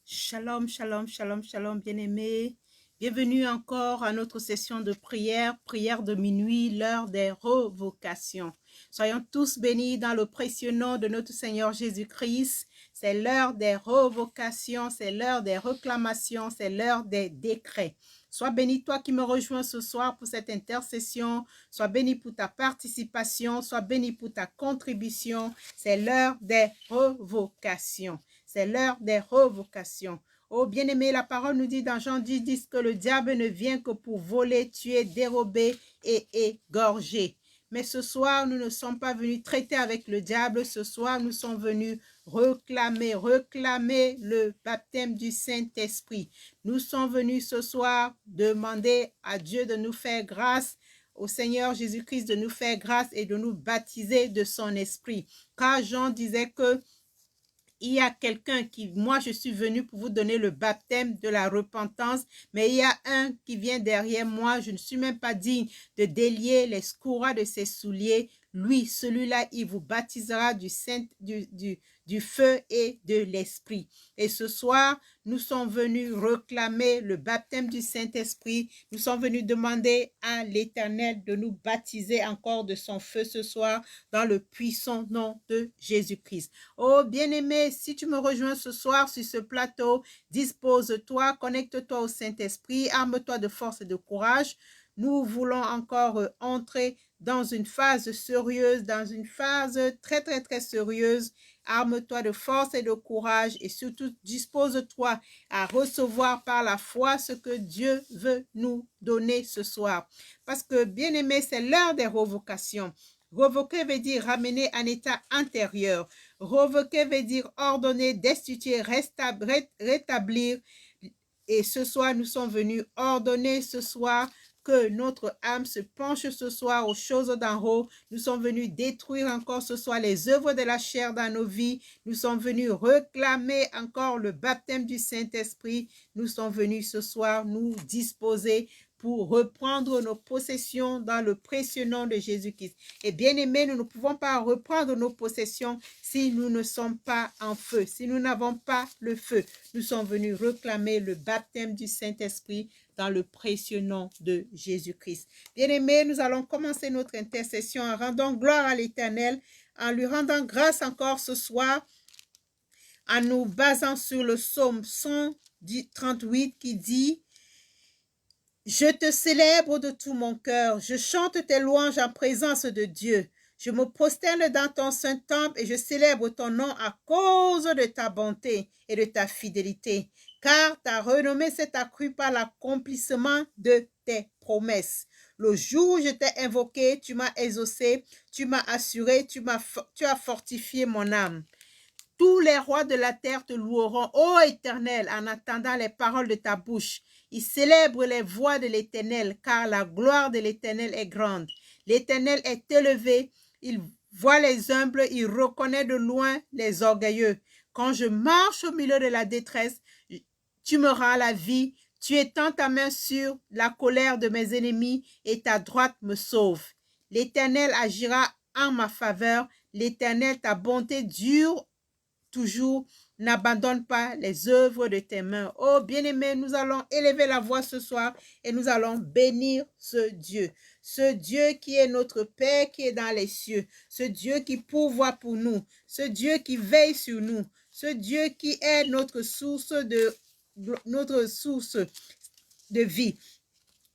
Shalom, shalom, shalom, shalom, bien-aimés. Bienvenue encore à notre session de prière, prière de minuit, l'heure des revocations. Soyons tous bénis dans le précieux nom de notre Seigneur Jésus-Christ. C'est l'heure des revocations, c'est l'heure des réclamations, c'est l'heure des décrets. Sois béni toi qui me rejoins ce soir pour cette intercession. Sois béni pour ta participation, sois béni pour ta contribution. C'est l'heure des revocations. C'est l'heure des revocations. Oh bien-aimé, la parole nous dit dans Jean 10 que le diable ne vient que pour voler, tuer, dérober et égorger. Mais ce soir, nous ne sommes pas venus traiter avec le diable. Ce soir, nous sommes venus réclamer le baptême du Saint-Esprit. Nous sommes venus ce soir demander à Dieu de nous faire grâce, au Seigneur Jésus-Christ de nous faire grâce et de nous baptiser de son esprit. Car Jean disait que il y a quelqu'un qui, moi je suis venu pour vous donner le baptême de la repentance, mais il y a un qui vient derrière moi, je ne suis même pas digne de délier les courroies de ses souliers. Lui, celui-là, il vous baptisera du feu et de l'esprit. Et ce soir, nous sommes venus réclamer le baptême du Saint-Esprit. Nous sommes venus demander à l'Éternel de nous baptiser encore de son feu ce soir dans le puissant nom de Jésus-Christ. Oh bien-aimé, si tu me rejoins ce soir sur ce plateau, dispose-toi, connecte-toi au Saint-Esprit, arme-toi de force et de courage. Nous voulons encore entrer dans une phase sérieuse, dans une phase très sérieuse. Arme-toi de force et de courage et surtout dispose-toi à recevoir par la foi ce que Dieu veut nous donner ce soir. Parce que, bien-aimé, c'est l'heure des revocations. Revoquer veut dire ramener un état intérieur. Revoquer veut dire ordonner, destituer, rétablir. Et ce soir, nous sommes venus ordonner ce soir que notre âme se penche ce soir aux choses d'en haut. Nous sommes venus détruire encore ce soir les œuvres de la chair dans nos vies. Nous sommes venus réclamer encore le baptême du Saint-Esprit. Nous sommes venus ce soir nous disposer pour reprendre nos possessions dans le précieux nom de Jésus-Christ. Et bien aimés, nous ne pouvons pas reprendre nos possessions si nous ne sommes pas en feu, si nous n'avons pas le feu. Nous sommes venus réclamer le baptême du Saint-Esprit dans le précieux nom de Jésus-Christ. Bien-aimés, nous allons commencer notre intercession en rendant gloire à l'Éternel, en lui rendant grâce encore ce soir, en nous basant sur le psaume 138 qui dit « Je te célèbre de tout mon cœur, je chante tes louanges en présence de Dieu. Je me prosterne dans ton saint temple et je célèbre ton nom à cause de ta bonté et de ta fidélité. Car ta renommée s'est accrue par l'accomplissement de tes promesses. Le jour où je t'ai invoqué, tu m'as exaucé, tu m'as assuré, tu as fortifié mon âme. Tous les rois de la terre te loueront, ô Éternel, en attendant les paroles de ta bouche. Ils célèbrent les voies de l'Éternel, car la gloire de l'Éternel est grande. L'Éternel est élevé, il voit les humbles, il reconnaît de loin les orgueilleux. Quand je marche au milieu de la détresse, tu me rends la vie, tu étends ta main sur la colère de mes ennemis et ta droite me sauve. L'Éternel agira en ma faveur, l'Éternel, ta bonté dure toujours, n'abandonne pas les œuvres de tes mains. Oh bien-aimé, nous allons élever la voix ce soir et nous allons bénir ce Dieu qui est notre Père qui est dans les cieux, ce Dieu qui pourvoit pour nous, ce Dieu qui veille sur nous, ce Dieu qui est notre source de vie.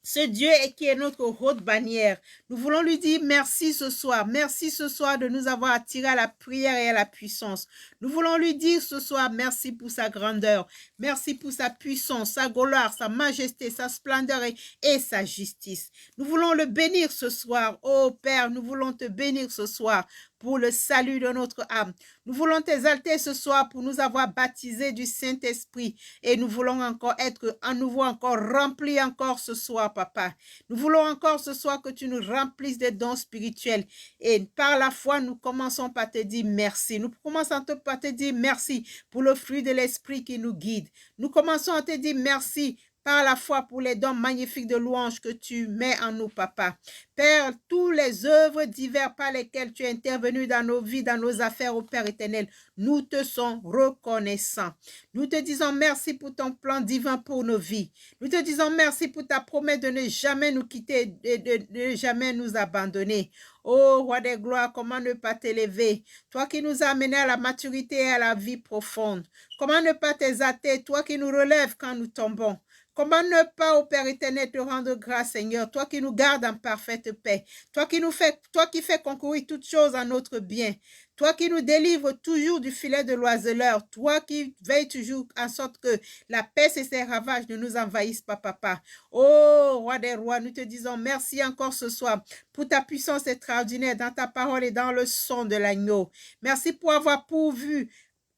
Ce Dieu qui est notre haute bannière. Nous voulons lui dire merci ce soir. Merci ce soir de nous avoir attirés à la prière et à la puissance. Nous voulons lui dire ce soir merci pour sa grandeur. Merci pour sa puissance, sa gloire, sa majesté, sa splendeur et sa justice. Nous voulons le bénir ce soir. Oh Père, nous voulons te bénir ce soir pour le salut de notre âme. Nous voulons t'exalter ce soir pour nous avoir baptisés du Saint-Esprit et nous voulons encore être à nouveau encore remplis encore ce soir, Papa. Nous voulons encore ce soir que tu nous remplisses des dons spirituels et par la foi, nous commençons par te dire merci. Nous commençons par te dire merci pour le fruit de l'Esprit qui nous guide. Nous commençons à te dire merci par la foi pour les dons magnifiques de louange que tu mets en nous, Papa. Père, tous les œuvres diverses par lesquelles tu es intervenu dans nos vies, dans nos affaires, au Père éternel, nous te sommes reconnaissants. Nous te disons merci pour ton plan divin pour nos vies. Nous te disons merci pour ta promesse de ne jamais nous quitter, de ne jamais nous abandonner. Oh, Roi des gloires, comment ne pas t'élever? Toi qui nous as amenés à la maturité et à la vie profonde. Comment ne pas t'exalter? Toi qui nous relèves quand nous tombons. Comment ne pas, au Père éternel, te rendre grâce, Seigneur, toi qui nous gardes en parfaite paix, toi qui fais concourir toutes choses à notre bien, toi qui nous délivres toujours du filet de l'oiseleur, toi qui veilles toujours en sorte que la paix et ses ravages ne nous envahissent pas, Papa. Oh, Roi des rois, nous te disons merci encore ce soir pour ta puissance extraordinaire dans ta parole et dans le son de l'agneau. Merci pour avoir pourvu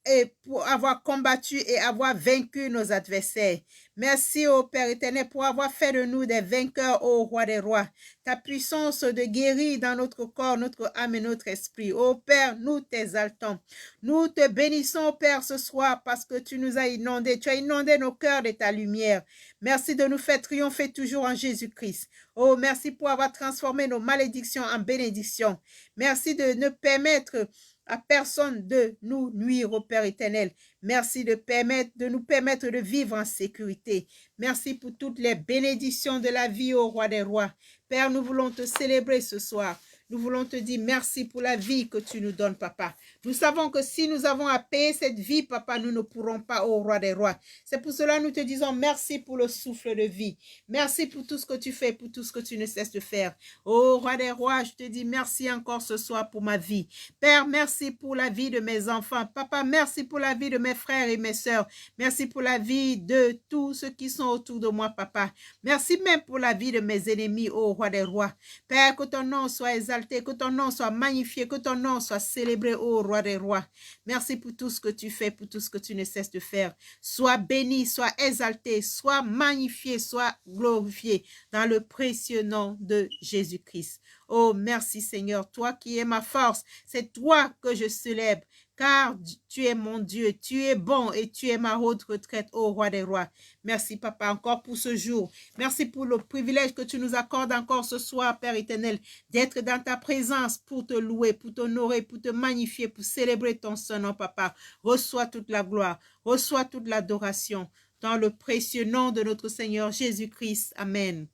et pour avoir combattu et avoir vaincu nos adversaires. Merci, ô Père éternel, pour avoir fait de nous des vainqueurs, ô Roi des rois. Ta puissance de guérir dans notre corps, notre âme et notre esprit. Ô Père, nous t'exaltons. Nous te bénissons, ô Père, ce soir parce que tu nous as inondés. Tu as inondé nos cœurs de ta lumière. Merci de nous faire triompher toujours en Jésus-Christ. Oh, merci pour avoir transformé nos malédictions en bénédictions. Merci de ne permettre à personne de nous nuire, au Père éternel. Merci de nous permettre de vivre en sécurité. Merci pour toutes les bénédictions de la vie, ô Roi des rois. Père, nous voulons te célébrer ce soir. Nous voulons te dire merci pour la vie que tu nous donnes, papa. Nous savons que si nous avons à payer cette vie, papa, nous ne pourrons pas, ô Roi des rois. C'est pour cela que nous te disons merci pour le souffle de vie. Merci pour tout ce que tu fais, pour tout ce que tu ne cesses de faire. Ô Roi des rois, je te dis merci encore ce soir pour ma vie. Père, merci pour la vie de mes enfants. Papa, merci pour la vie de mes frères et mes sœurs. Merci pour la vie de tous ceux qui sont autour de moi, papa. Merci même pour la vie de mes ennemis, ô Roi des rois. Père, que ton nom soit exalté, que ton nom soit magnifié, que ton nom soit célébré, ô Roi des rois. Merci pour tout ce que tu fais, pour tout ce que tu ne cesses de faire. Sois béni, sois exalté, sois magnifié, sois glorifié dans le précieux nom de Jésus-Christ. Oh, merci Seigneur, toi qui es ma force, c'est toi que je célèbre, car tu es mon Dieu, tu es bon et tu es ma haute retraite, ô Roi des rois. Merci Papa encore pour ce jour. Merci pour le privilège que tu nous accordes encore ce soir, Père éternel, d'être dans ta présence pour te louer, pour t'honorer, pour te magnifier, pour célébrer ton Saint-Nom, Papa. Reçois toute la gloire, reçois toute l'adoration dans le précieux nom de notre Seigneur Jésus-Christ. Amen.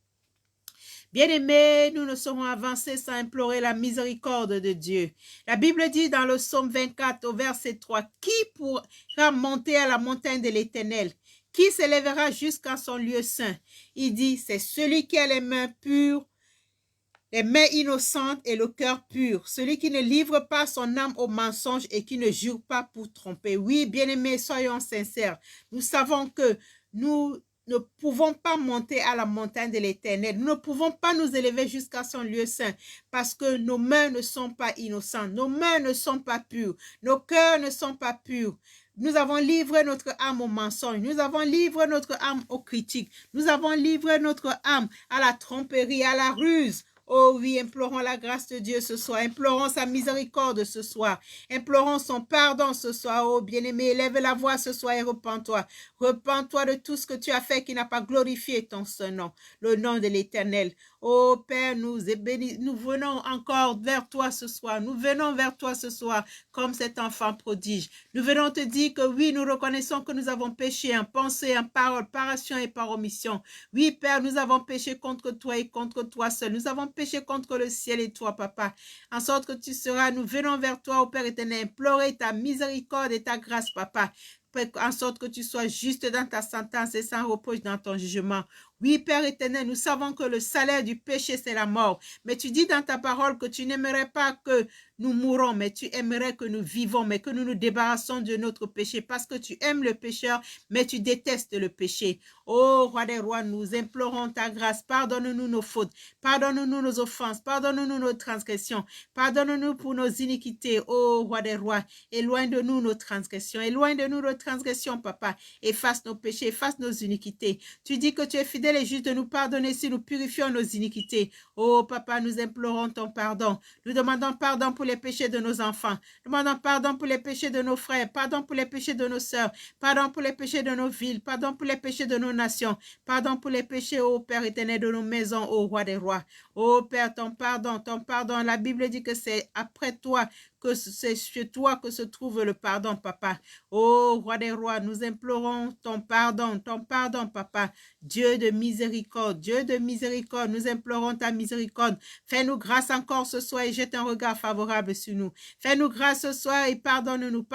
Bien-aimés, nous ne serons avancés sans implorer la miséricorde de Dieu. La Bible dit dans le psaume 24 au verset 3, « Qui pourra monter à la montagne de l'Éternel? Qui s'élèvera jusqu'à son lieu saint? » Il dit, c'est celui qui a les mains pures, les mains innocentes et le cœur pur, celui qui ne livre pas son âme au mensonge et qui ne jure pas pour tromper. Oui, bien-aimés, soyons sincères. Nous savons que nous ne pouvons pas monter à la montagne de l'Éternel. Nous ne pouvons pas nous élever jusqu'à son lieu saint parce que nos mains ne sont pas innocentes, nos mains ne sont pas pures, nos cœurs ne sont pas purs. Nous avons livré notre âme au mensonge, nous avons livré notre âme aux critiques, nous avons livré notre âme à la tromperie, à la ruse. Oh oui, implorons la grâce de Dieu ce soir, implorons sa miséricorde ce soir, implorons son pardon ce soir. Oh bien-aimé, élève la voix ce soir et repens-toi. Repens-toi de tout ce que tu as fait qui n'a pas glorifié ton saint nom, le nom de l'Éternel. Oh Père, nous venons encore vers toi ce soir, nous venons vers toi ce soir comme cet enfant prodige. Nous venons te dire que oui, nous reconnaissons que nous avons péché en pensée, en parole, par action et par omission. Oui Père, nous avons péché contre toi et contre toi seul. Nous avons péché contre le ciel et toi, Papa. En sorte que tu seras, nous venons vers toi, ô Père éternel, implorer ta miséricorde et ta grâce, Papa. En sorte que tu sois juste dans ta sentence et sans reproche dans ton jugement. Oui, Père éternel, nous savons que le salaire du péché, c'est la mort. Mais tu dis dans ta parole que tu n'aimerais pas que nous mourons, mais tu aimerais que nous vivons, mais que nous nous débarrassons de notre péché parce que tu aimes le pécheur, mais tu détestes le péché. Oh, Roi des rois, nous implorons ta grâce. Pardonne-nous nos fautes, pardonne-nous nos offenses, pardonne-nous nos transgressions, pardonne-nous pour nos iniquités, oh, Roi des rois. Éloigne de nous nos transgressions, éloigne de nous nos transgressions, Papa. Efface nos péchés, efface nos iniquités. Tu dis que tu es fidèle et juste de nous pardonner si nous purifions nos iniquités. Oh, Papa, nous implorons ton pardon. Nous demandons pardon pour les péchés de nos enfants. Nous demandons pardon pour les péchés de nos frères, pardon pour les péchés de nos sœurs, pardon pour les péchés de nos villes, pardon pour les péchés de nos nations, pardon pour les péchés, ô Père éternel, de nos maisons, ô Roi des rois. Ô Père, ton pardon, la Bible dit que c'est après toi, que c'est chez toi que se trouve le pardon, Papa. Ô Roi des rois, nous implorons ton pardon, Papa. Dieu de miséricorde, nous implorons ta miséricorde. Fais-nous grâce encore ce soir et jette un regard favorable sur nous. Fais-nous grâce ce soir et pardonne-nous,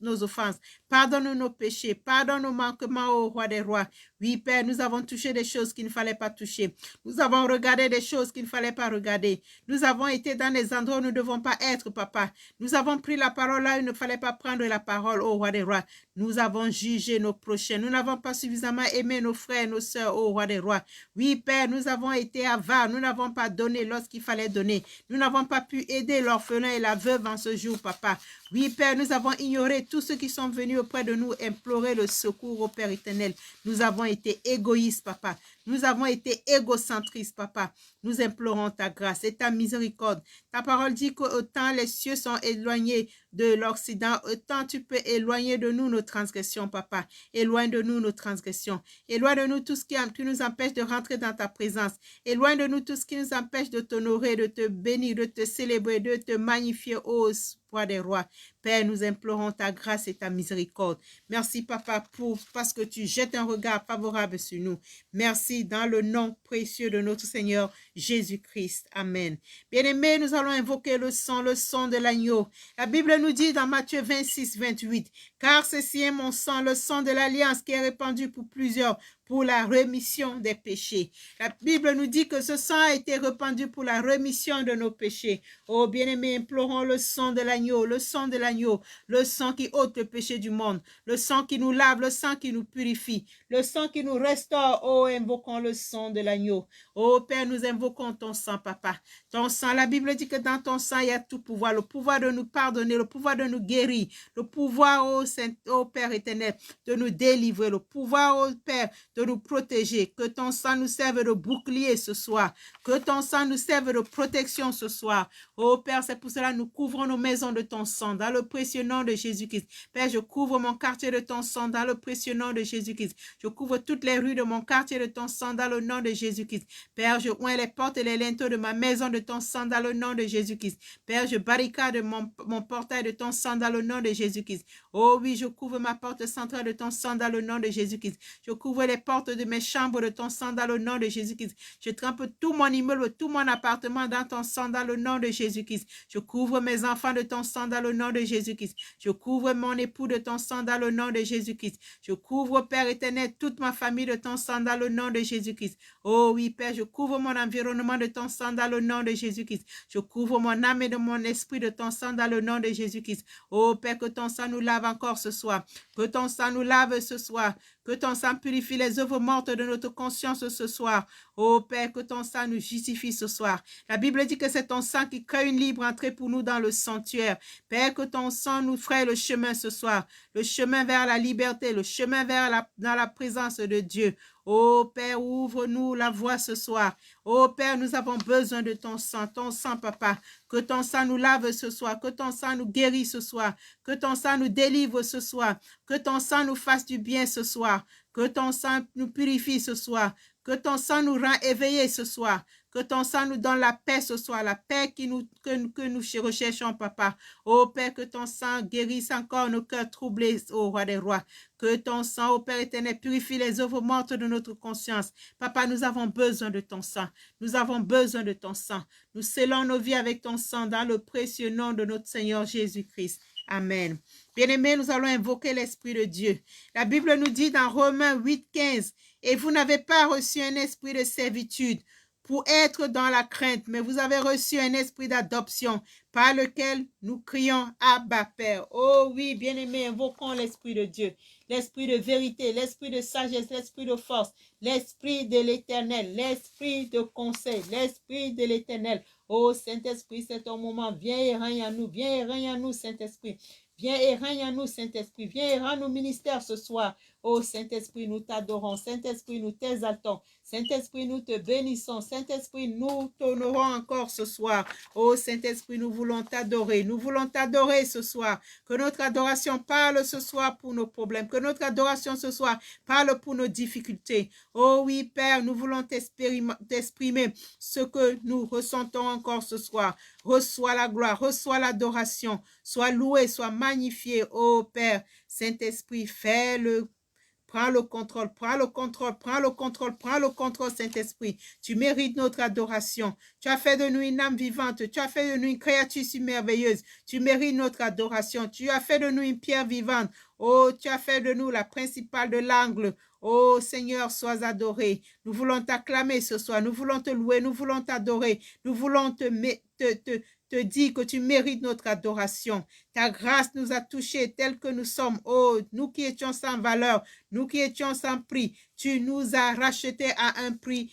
nos offenses, pardonne nos péchés, pardonne nos manquements, ô Roi des rois. Oui, Père, nous avons touché des choses qu'il ne fallait pas toucher. Nous avons regardé des choses qu'il ne fallait pas regarder. Nous avons été dans des endroits où nous ne devons pas être, Papa. Nous avons pris la parole là où il ne fallait pas prendre la parole, ô Roi des rois. Nous avons jugé nos prochains. Nous n'avons pas suffisamment aimé nos frères, nos sœurs, ô roi des rois. Oui, Père, nous avons été avares. Nous n'avons pas donné lorsqu'il fallait donner. Nous n'avons pas pu aider l'orphelin et la veuve en ce jour, papa. Oui, Père, nous avons ignoré tous ceux qui sont venus auprès de nous implorer le secours au Père éternel. Nous avons été égoïstes, papa. Nous avons été égocentristes, papa. Nous implorons ta grâce et ta miséricorde. Ta parole dit qu'autant les cieux sont éloignés de l'Occident, autant tu peux éloigner de nous nos transgressions, papa. Éloigne de nous nos transgressions. Éloigne de nous tout ce qui nous empêche de rentrer dans ta présence. Éloigne de nous tout ce qui nous empêche de t'honorer, de te bénir, de te célébrer, de te magnifier, ô roi des rois. Père, nous implorons ta grâce et ta miséricorde. Merci, papa, parce que tu jettes un regard favorable sur nous. Merci dans le nom précieux de notre Seigneur Jésus-Christ. Amen. Bien-aimés, nous allons invoquer le sang de l'agneau. La Bible nous dit dans Matthieu 26, 28, « Car ceci est mon sang, le sang de l'alliance qui est répandu pour plusieurs, pour la rémission des péchés. » La Bible nous dit que ce sang a été répandu pour la rémission de nos péchés. Oh bien-aimés, implorons le sang de l'agneau, le sang de l'agneau, le sang qui ôte le péché du monde, le sang qui nous lave, le sang qui nous purifie, le sang qui nous restaure. Oh, invoquons le sang de l'agneau. Oh Père, nous invoquons ton sang, papa. Ton sang, la Bible dit que dans ton sang, il y a tout pouvoir, le pouvoir de nous pardonner, le pouvoir de nous guérir, le pouvoir, oh, oh Père éternel, de nous délivrer, le pouvoir, oh Père, de nous protéger. Que ton sang nous serve de bouclier ce soir. Que ton sang nous serve de protection ce soir. Oh Père, c'est pour cela que nous couvrons nos maisons de ton sang dans le précieux nom de Jésus-Christ. Père, je couvre mon quartier de ton sang dans le précieux nom de Jésus-Christ. Je couvre toutes les rues de mon quartier de ton sang dans le nom de Jésus-Christ. Père, je oins les portes et les linteaux de ma maison de ton sang dans le nom de Jésus-Christ. Père, je barricade mon portail de ton sang dans le nom de Jésus-Christ. Oh oui, je couvre ma porte centrale de ton sang dans le nom de Jésus-Christ. Je couvre les portes de mes chambres de ton sang dans le nom de Jésus-Christ. Je trempe tout mon immeuble, tout mon appartement dans ton sang dans le nom de Jésus-Christ. Je couvre mes enfants de ton sang dans le nom de Jésus-Christ. Je couvre mon époux de ton sang dans le nom de Jésus-Christ. Je couvre, Père éternel, toute ma famille de ton sang dans le nom de Jésus-Christ. Oh oui, Père, je couvre mon environnement de ton sang dans le nom de Jésus-Christ. Je couvre mon âme et de mon esprit de ton sang dans le nom de Jésus-Christ. Oh Père, que ton sang nous lave encore ce soir. Que ton sang nous lave ce soir. Que ton sang purifie les œuvres mortes de notre conscience ce soir. Oh Père, que ton sang nous justifie ce soir. La Bible dit que c'est ton sang qui crée une libre entrée pour nous dans le sanctuaire. Père, que ton sang nous fraye le chemin ce soir. Le chemin vers la liberté, le chemin dans la présence de Dieu. Oh Père, ouvre-nous la voie ce soir. Oh Père, nous avons besoin de ton sang, papa. Que ton sang nous lave ce soir, que ton sang nous guérisse ce soir, que ton sang nous délivre ce soir, que ton sang nous fasse du bien ce soir, que ton sang nous purifie ce soir, que ton sang nous rend éveillés ce soir, que ton sang nous donne la paix ce soir, la paix que nous recherchons, papa. Oh Père, que ton sang guérisse encore nos cœurs troublés, ô roi des rois. Que ton sang, ô Père éternel, purifie les œuvres mortes de notre conscience. Papa, nous avons besoin de ton sang. Nous avons besoin de ton sang. Nous scellons nos vies avec ton sang dans le précieux nom de notre Seigneur Jésus-Christ. Amen. Bien-aimés, nous allons invoquer l'Esprit de Dieu. La Bible nous dit dans Romains 8, 15, « Et vous n'avez pas reçu un esprit de servitude pour être dans la crainte, mais vous avez reçu un esprit d'adoption par lequel nous crions « Abba, Père ». Oh oui, bien-aimés, invoquons l'Esprit de Dieu, l'Esprit de vérité, l'Esprit de sagesse, l'Esprit de force, l'Esprit de l'Éternel, l'Esprit de conseil, l'Esprit de l'Éternel. Oh Saint-Esprit, c'est ton moment. Viens et règne en nous. Viens et règne en nous, Saint-Esprit. Viens et règne en nous, Saint-Esprit. Viens et rends nos ministères ce soir. Oh Saint-Esprit, nous t'adorons. Saint-Esprit, nous t'exaltons. Saint-Esprit, nous te bénissons. Saint-Esprit, nous t'honorons encore ce soir. Oh Saint-Esprit, nous voulons t'adorer. Nous voulons t'adorer ce soir. Que notre adoration parle ce soir pour nos problèmes. Que notre adoration ce soir parle pour nos difficultés. Oh oui, Père, nous voulons t'exprimer ce que nous ressentons encore ce soir. Reçois la gloire, reçois l'adoration. Sois loué, sois magnifié, oh Père. Saint-Esprit, fais-le. Prends le contrôle, prends le contrôle, prends le contrôle, prends le contrôle, Saint-Esprit. Tu mérites notre adoration. Tu as fait de nous une âme vivante. Tu as fait de nous une créature si merveilleuse. Tu mérites notre adoration. Tu as fait de nous une pierre vivante. Oh, tu as fait de nous la principale de l'angle. Oh Seigneur, sois adoré. Nous voulons t'acclamer ce soir. Nous voulons te louer. Nous voulons t'adorer. Nous voulons te dire que tu mérites notre adoration. Ta grâce nous a touchés tels que nous sommes. Oh, nous qui étions sans valeur, nous qui étions sans prix, tu nous as rachetés à un prix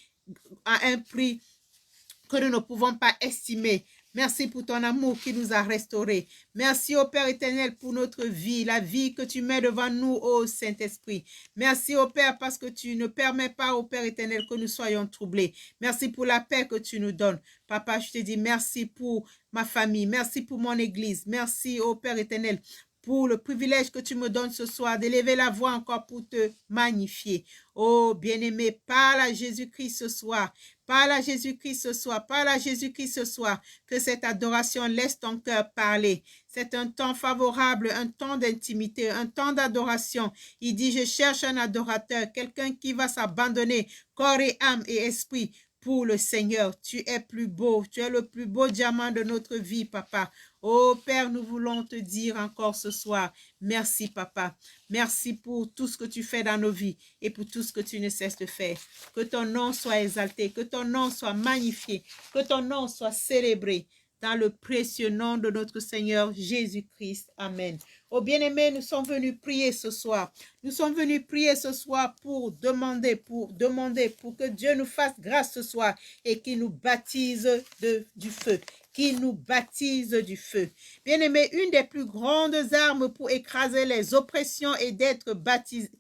que nous ne pouvons pas estimer. Merci pour ton amour qui nous a restaurés. Merci au Père éternel pour notre vie, la vie que tu mets devant nous, ô Saint-Esprit. Merci au Père parce que tu ne permets pas au Père éternel que nous soyons troublés. Merci pour la paix que tu nous donnes. Papa, je te dis merci pour ma famille. Merci pour mon église. Merci au Père éternel pour le privilège que tu me donnes ce soir d'élever la voix encore pour te magnifier. Oh, bien-aimé, parle à Jésus-Christ ce soir. Parle à Jésus-Christ ce soir. Parle à Jésus-Christ ce soir. Que cette adoration laisse ton cœur parler. C'est un temps favorable, un temps d'intimité, un temps d'adoration. Il dit, je cherche un adorateur, quelqu'un qui va s'abandonner, corps et âme et esprit, pour le Seigneur. Tu es plus beau. Tu es le plus beau diamant de notre vie, papa. Oh Père, nous voulons te dire encore ce soir, merci papa. Merci pour tout ce que tu fais dans nos vies et pour tout ce que tu ne cesses de faire. Que ton nom soit exalté, que ton nom soit magnifié, que ton nom soit célébré dans le précieux nom de notre Seigneur Jésus-Christ. Amen. Oh bien-aimés, nous sommes venus prier ce soir. Nous sommes venus prier ce soir pour demander pour que Dieu nous fasse grâce ce soir et qu'il nous baptise du feu. Qu'il nous baptise du feu. Bien-aimés, une des plus grandes armes pour écraser les oppressions et d'être baptisé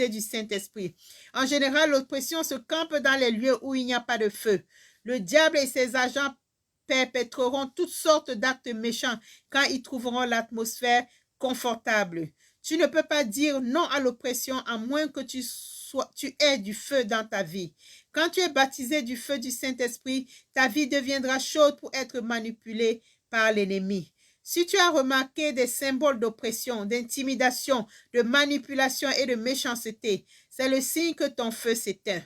du Saint-Esprit. En général, l'oppression se campe dans les lieux où il n'y a pas de feu. Le diable et ses agents perpétreront toutes sortes d'actes méchants quand ils trouveront l'atmosphère confortable. Tu ne peux pas dire non à l'oppression à moins que tu aies du feu dans ta vie. Quand tu es baptisé du feu du Saint-Esprit, ta vie deviendra chaude pour être manipulée par l'ennemi. Si tu as remarqué des symboles d'oppression, d'intimidation, de manipulation et de méchanceté, c'est le signe que ton feu s'éteint.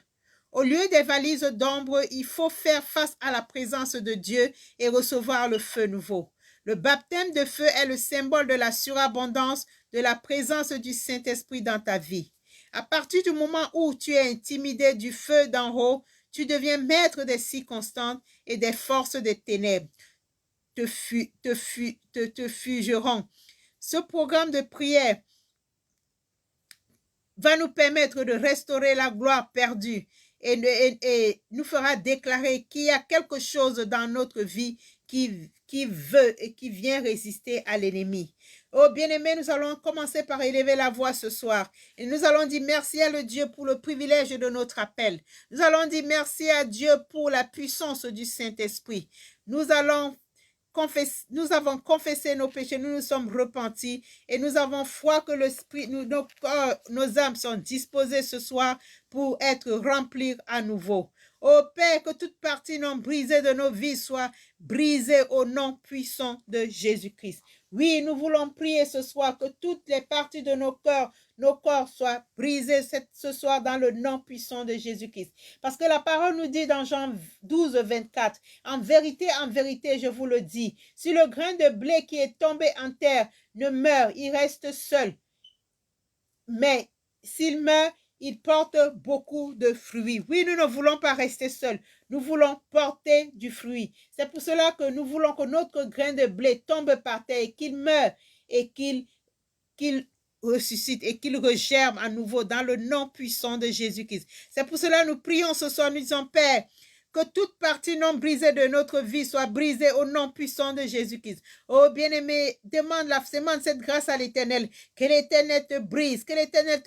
Au lieu des valises d'ombre, il faut faire face à la présence de Dieu et recevoir le feu nouveau. Le baptême de feu est le symbole de la surabondance de la présence du Saint-Esprit dans ta vie. À partir du moment où tu es intimidé du feu d'en haut, tu deviens maître des circonstances et des forces des ténèbres te fugeront. Ce programme de prière va nous permettre de restaurer la gloire perdue et nous fera déclarer qu'il y a quelque chose dans notre vie qui veut et qui vient résister à l'ennemi. Oh bien-aimés, nous allons commencer par élever la voix ce soir. Et nous allons dire merci à le Dieu pour le privilège de notre appel. Nous allons dire merci à Dieu pour la puissance du Saint-Esprit. Nous avons confessé nos péchés, nous nous sommes repentis et nous avons foi que l'esprit, nos âmes sont disposées ce soir pour être remplies à nouveau. Ô Père, que toute partie non brisée de nos vies soit brisée au nom puissant de Jésus-Christ. Oui, nous voulons prier ce soir que toutes les parties de nos corps soient brisées ce soir dans le nom puissant de Jésus-Christ. Parce que la parole nous dit dans Jean 12, 24, en vérité, je vous le dis, si le grain de blé qui est tombé en terre ne meurt, il reste seul. Mais s'il meurt, il porte beaucoup de fruits. Oui, nous ne voulons pas rester seuls. Nous voulons porter du fruit. C'est pour cela que nous voulons que notre grain de blé tombe par terre et qu'il meure et qu'il ressuscite et qu'il regerme à nouveau dans le nom puissant de Jésus-Christ. C'est pour cela que nous prions ce soir, nous disons, Père, que toute partie non brisée de notre vie soit brisée au nom puissant de Jésus-Christ. Oh bien-aimé, demande cette grâce à l'Éternel. Que l'Éternel te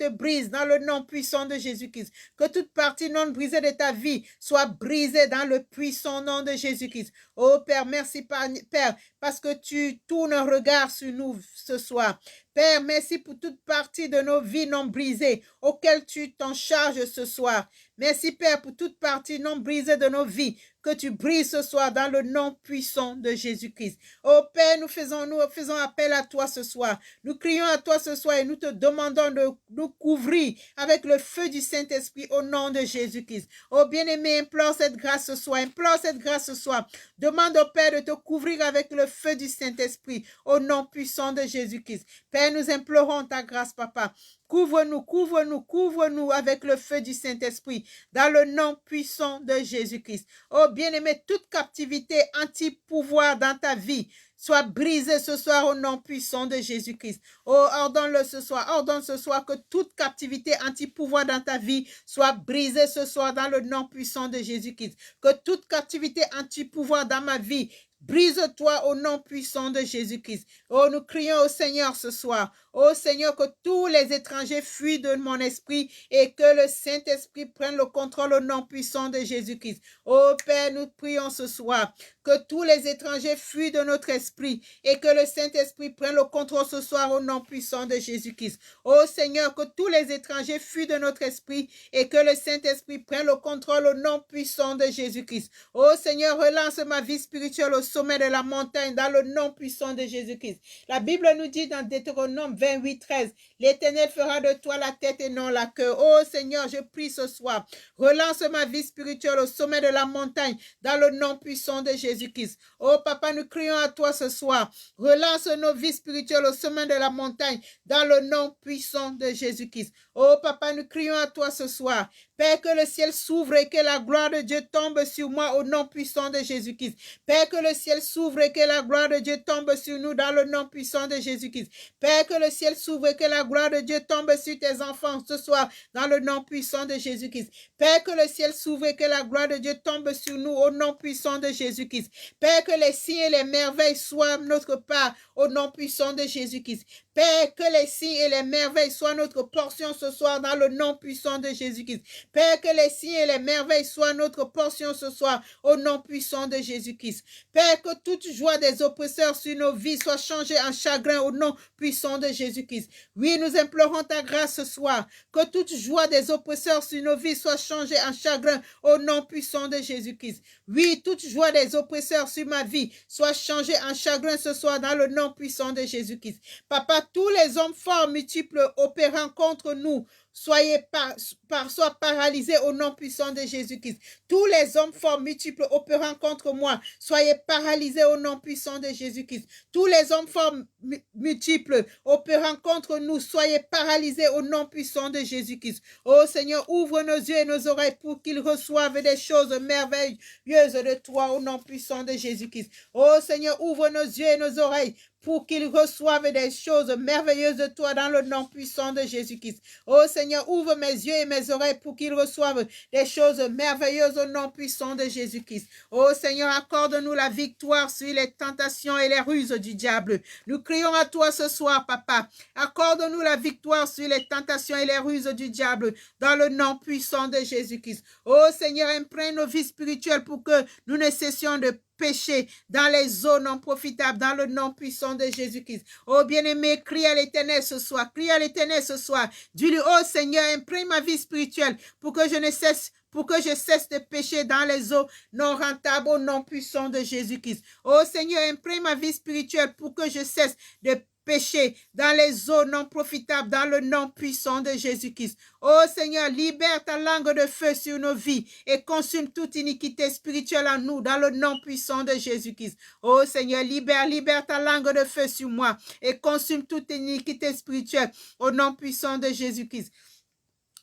brise dans le nom puissant de Jésus-Christ. Que toute partie non brisée de ta vie soit brisée dans le puissant nom de Jésus-Christ. Oh Père, merci Père, parce que tu tournes un regard sur nous ce soir. Père, merci pour toute partie de nos vies non brisées auxquelles tu t'en charges ce soir. Merci Père pour toute partie non brisée de nos vies que tu brises ce soir dans le nom puissant de Jésus-Christ. Oh Père, nous faisons appel à toi ce soir. Nous crions à toi ce soir et nous te demandons de nous couvrir avec le feu du Saint-Esprit au nom de Jésus-Christ. Oh bien-aimé, implore cette grâce ce soir. Demande au Père de te couvrir avec le feu du Saint-Esprit au nom puissant de Jésus-Christ. Père, nous implorons ta grâce, Papa. couvre-nous, couvre-nous, couvre-nous avec le feu du Saint-Esprit, dans le nom puissant de Jésus-Christ. Oh bien-aimé, toute captivité anti-pouvoir dans ta vie, soit brisée ce soir au nom puissant de Jésus-Christ. Oh, ordonne-le ce soir. Ordonne ce soir que toute captivité anti-pouvoir dans ta vie soit brisée ce soir dans le nom puissant de Jésus-Christ. Que toute captivité anti-pouvoir dans ma vie, brise-toi au nom puissant de Jésus-Christ. Oh, nous crions au Seigneur ce soir. Oh Seigneur, que tous les étrangers fuient de mon esprit et que le Saint-Esprit prenne le contrôle au nom puissant de Jésus-Christ. Oh Père, nous prions ce soir que tous les étrangers fuient de notre esprit et que le Saint-Esprit prenne le contrôle ce soir au nom puissant de Jésus-Christ. Oh Seigneur, que tous les étrangers fuient de notre esprit et que le Saint-Esprit prenne le contrôle au nom puissant de Jésus-Christ. Oh Seigneur, relance ma vie spirituelle au sommet de la montagne dans le nom puissant de Jésus-Christ. La Bible nous dit dans Deutéronome 28, 13, l'Éternel fera de toi la tête et non la queue. Oh Seigneur, je prie ce soir, relance ma vie spirituelle au sommet de la montagne dans le nom puissant de Jésus-Christ. Oh Papa, nous crions à toi ce soir, relance nos vies spirituelles au sommet de la montagne dans le nom puissant de Jésus-Christ. Oh Papa, nous crions à toi ce soir, Père, que le ciel s'ouvre et que la gloire de Dieu tombe sur moi au nom puissant de Jésus-Christ. Père, que le ciel s'ouvre et que la gloire de Dieu tombe sur nous dans le nom puissant de Jésus-Christ. Père, que le ciel s'ouvre et que la gloire de Dieu tombe sur tes enfants ce soir dans le nom puissant de Jésus-Christ. Père, que le ciel s'ouvre et que la gloire de Dieu tombe sur nous au nom puissant de Jésus-Christ. Père, que les signes et les merveilles soient notre part au nom puissant de Jésus-Christ. Père, que les signes et les merveilles soient notre portion ce soir dans le nom puissant de Jésus-Christ. Père, que les signes et les merveilles soient notre portion ce soir au nom puissant de Jésus-Christ. Père, que toute joie des oppresseurs sur nos vies soit changée en chagrin au nom puissant de Jésus-Christ. Oui, nous implorons ta grâce ce soir. Que toute joie des oppresseurs sur nos vies soit changée en chagrin au nom puissant de Jésus-Christ. Oui, toute joie des oppresseurs sur ma vie soit changée en chagrin ce soir dans le nom puissant de Jésus-Christ. Papa, tous les hommes forts multiples opérant contre nous, soient paralysés au nom puissant de Jésus-Christ. Tous les hommes forts multiples opérant contre moi, soyez paralysés au nom puissant de Jésus-Christ. Tous les hommes forts multiples opérant contre nous, soyez paralysés au nom puissant de Jésus-Christ. Oh Seigneur, ouvre nos yeux et nos oreilles pour qu'ils reçoivent des choses merveilleuses de toi au nom puissant de Jésus-Christ. Oh Seigneur, ouvre nos yeux et nos oreilles pour qu'ils reçoivent des choses merveilleuses de toi dans le nom puissant de Jésus-Christ. Oh Seigneur, ouvre mes yeux et mes oreilles pour qu'ils reçoivent des choses merveilleuses au nom puissant de Jésus-Christ. Oh Seigneur, accorde-nous la victoire sur les tentations et les ruses du diable. Nous crions à toi ce soir, Papa. Accorde-nous la victoire sur les tentations et les ruses du diable dans le nom puissant de Jésus-Christ. Oh Seigneur, imprègne nos vies spirituelles pour que nous ne cessions de péché dans les eaux non profitables dans le nom puissant de Jésus-Christ. Oh bien-aimé, crie à l'Éternel ce soir, crie à l'Éternel ce soir. Dis-lui, oh Seigneur, imprime ma vie spirituelle pour que je cesse de pécher dans les eaux non rentables au nom puissant de Jésus-Christ. Oh Seigneur, imprime ma vie spirituelle pour que je cesse de péché dans les eaux non profitables dans le nom puissant de Jésus-Christ. Oh Seigneur, libère ta langue de feu sur nos vies et consume toute iniquité spirituelle en nous dans le nom puissant de Jésus-Christ. Oh Seigneur, libère ta langue de feu sur moi et consume toute iniquité spirituelle au nom puissant de Jésus-Christ.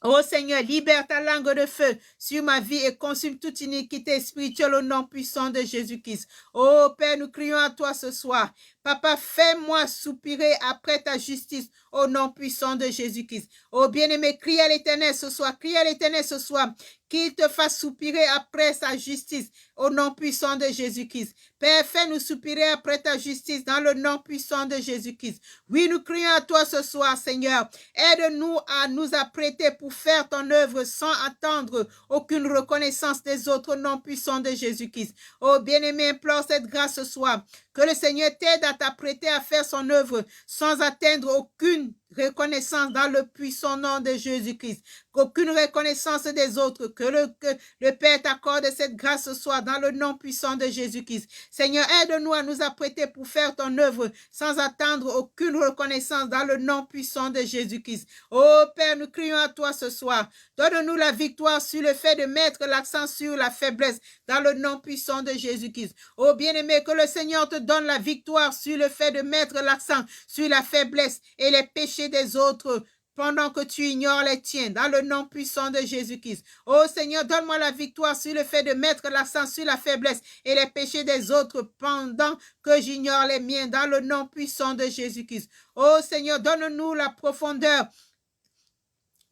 Oh Seigneur, libère ta langue de feu sur ma vie et consume toute iniquité spirituelle au nom puissant de Jésus-Christ. Oh Père, nous crions à toi ce soir. Papa, fais-moi soupirer après ta justice au nom puissant de Jésus-Christ. Oh bien-aimé, crie à l'Éternel ce soir, crie à l'Éternel ce soir, qu'il te fasse soupirer après sa justice au nom puissant de Jésus-Christ. Père, fais-nous soupirer après ta justice dans le nom puissant de Jésus-Christ. Oui, nous crions à toi ce soir, Seigneur. Aide-nous à nous apprêter pour faire ton œuvre sans attendre aucune reconnaissance des autres au nom puissant de Jésus-Christ. Oh bien-aimé, implore cette grâce ce soir. Que le Seigneur t'aide à t'apprêter à faire son œuvre sans attendre aucune reconnaissance dans le puissant nom de Jésus-Christ. Qu'aucune reconnaissance des autres, que le Père t'accorde cette grâce ce soir dans le nom puissant de Jésus-Christ. Seigneur, aide-nous à nous apprêter pour faire ton œuvre sans attendre aucune reconnaissance dans le nom puissant de Jésus-Christ. Oh Père, nous crions à toi ce soir. Donne-nous la victoire sur le fait de mettre l'accent sur la faiblesse dans le nom puissant de Jésus-Christ. Oh bien-aimé, que le Seigneur te donne la victoire sur le fait de mettre l'accent sur la faiblesse et les péchés des autres pendant que tu ignores les tiens, dans le nom puissant de Jésus-Christ. Oh Seigneur, donne-moi la victoire sur le fait de mettre l'accent sur la faiblesse et les péchés des autres pendant que j'ignore les miens, dans le nom puissant de Jésus-Christ. Oh Seigneur, donne-nous la profondeur.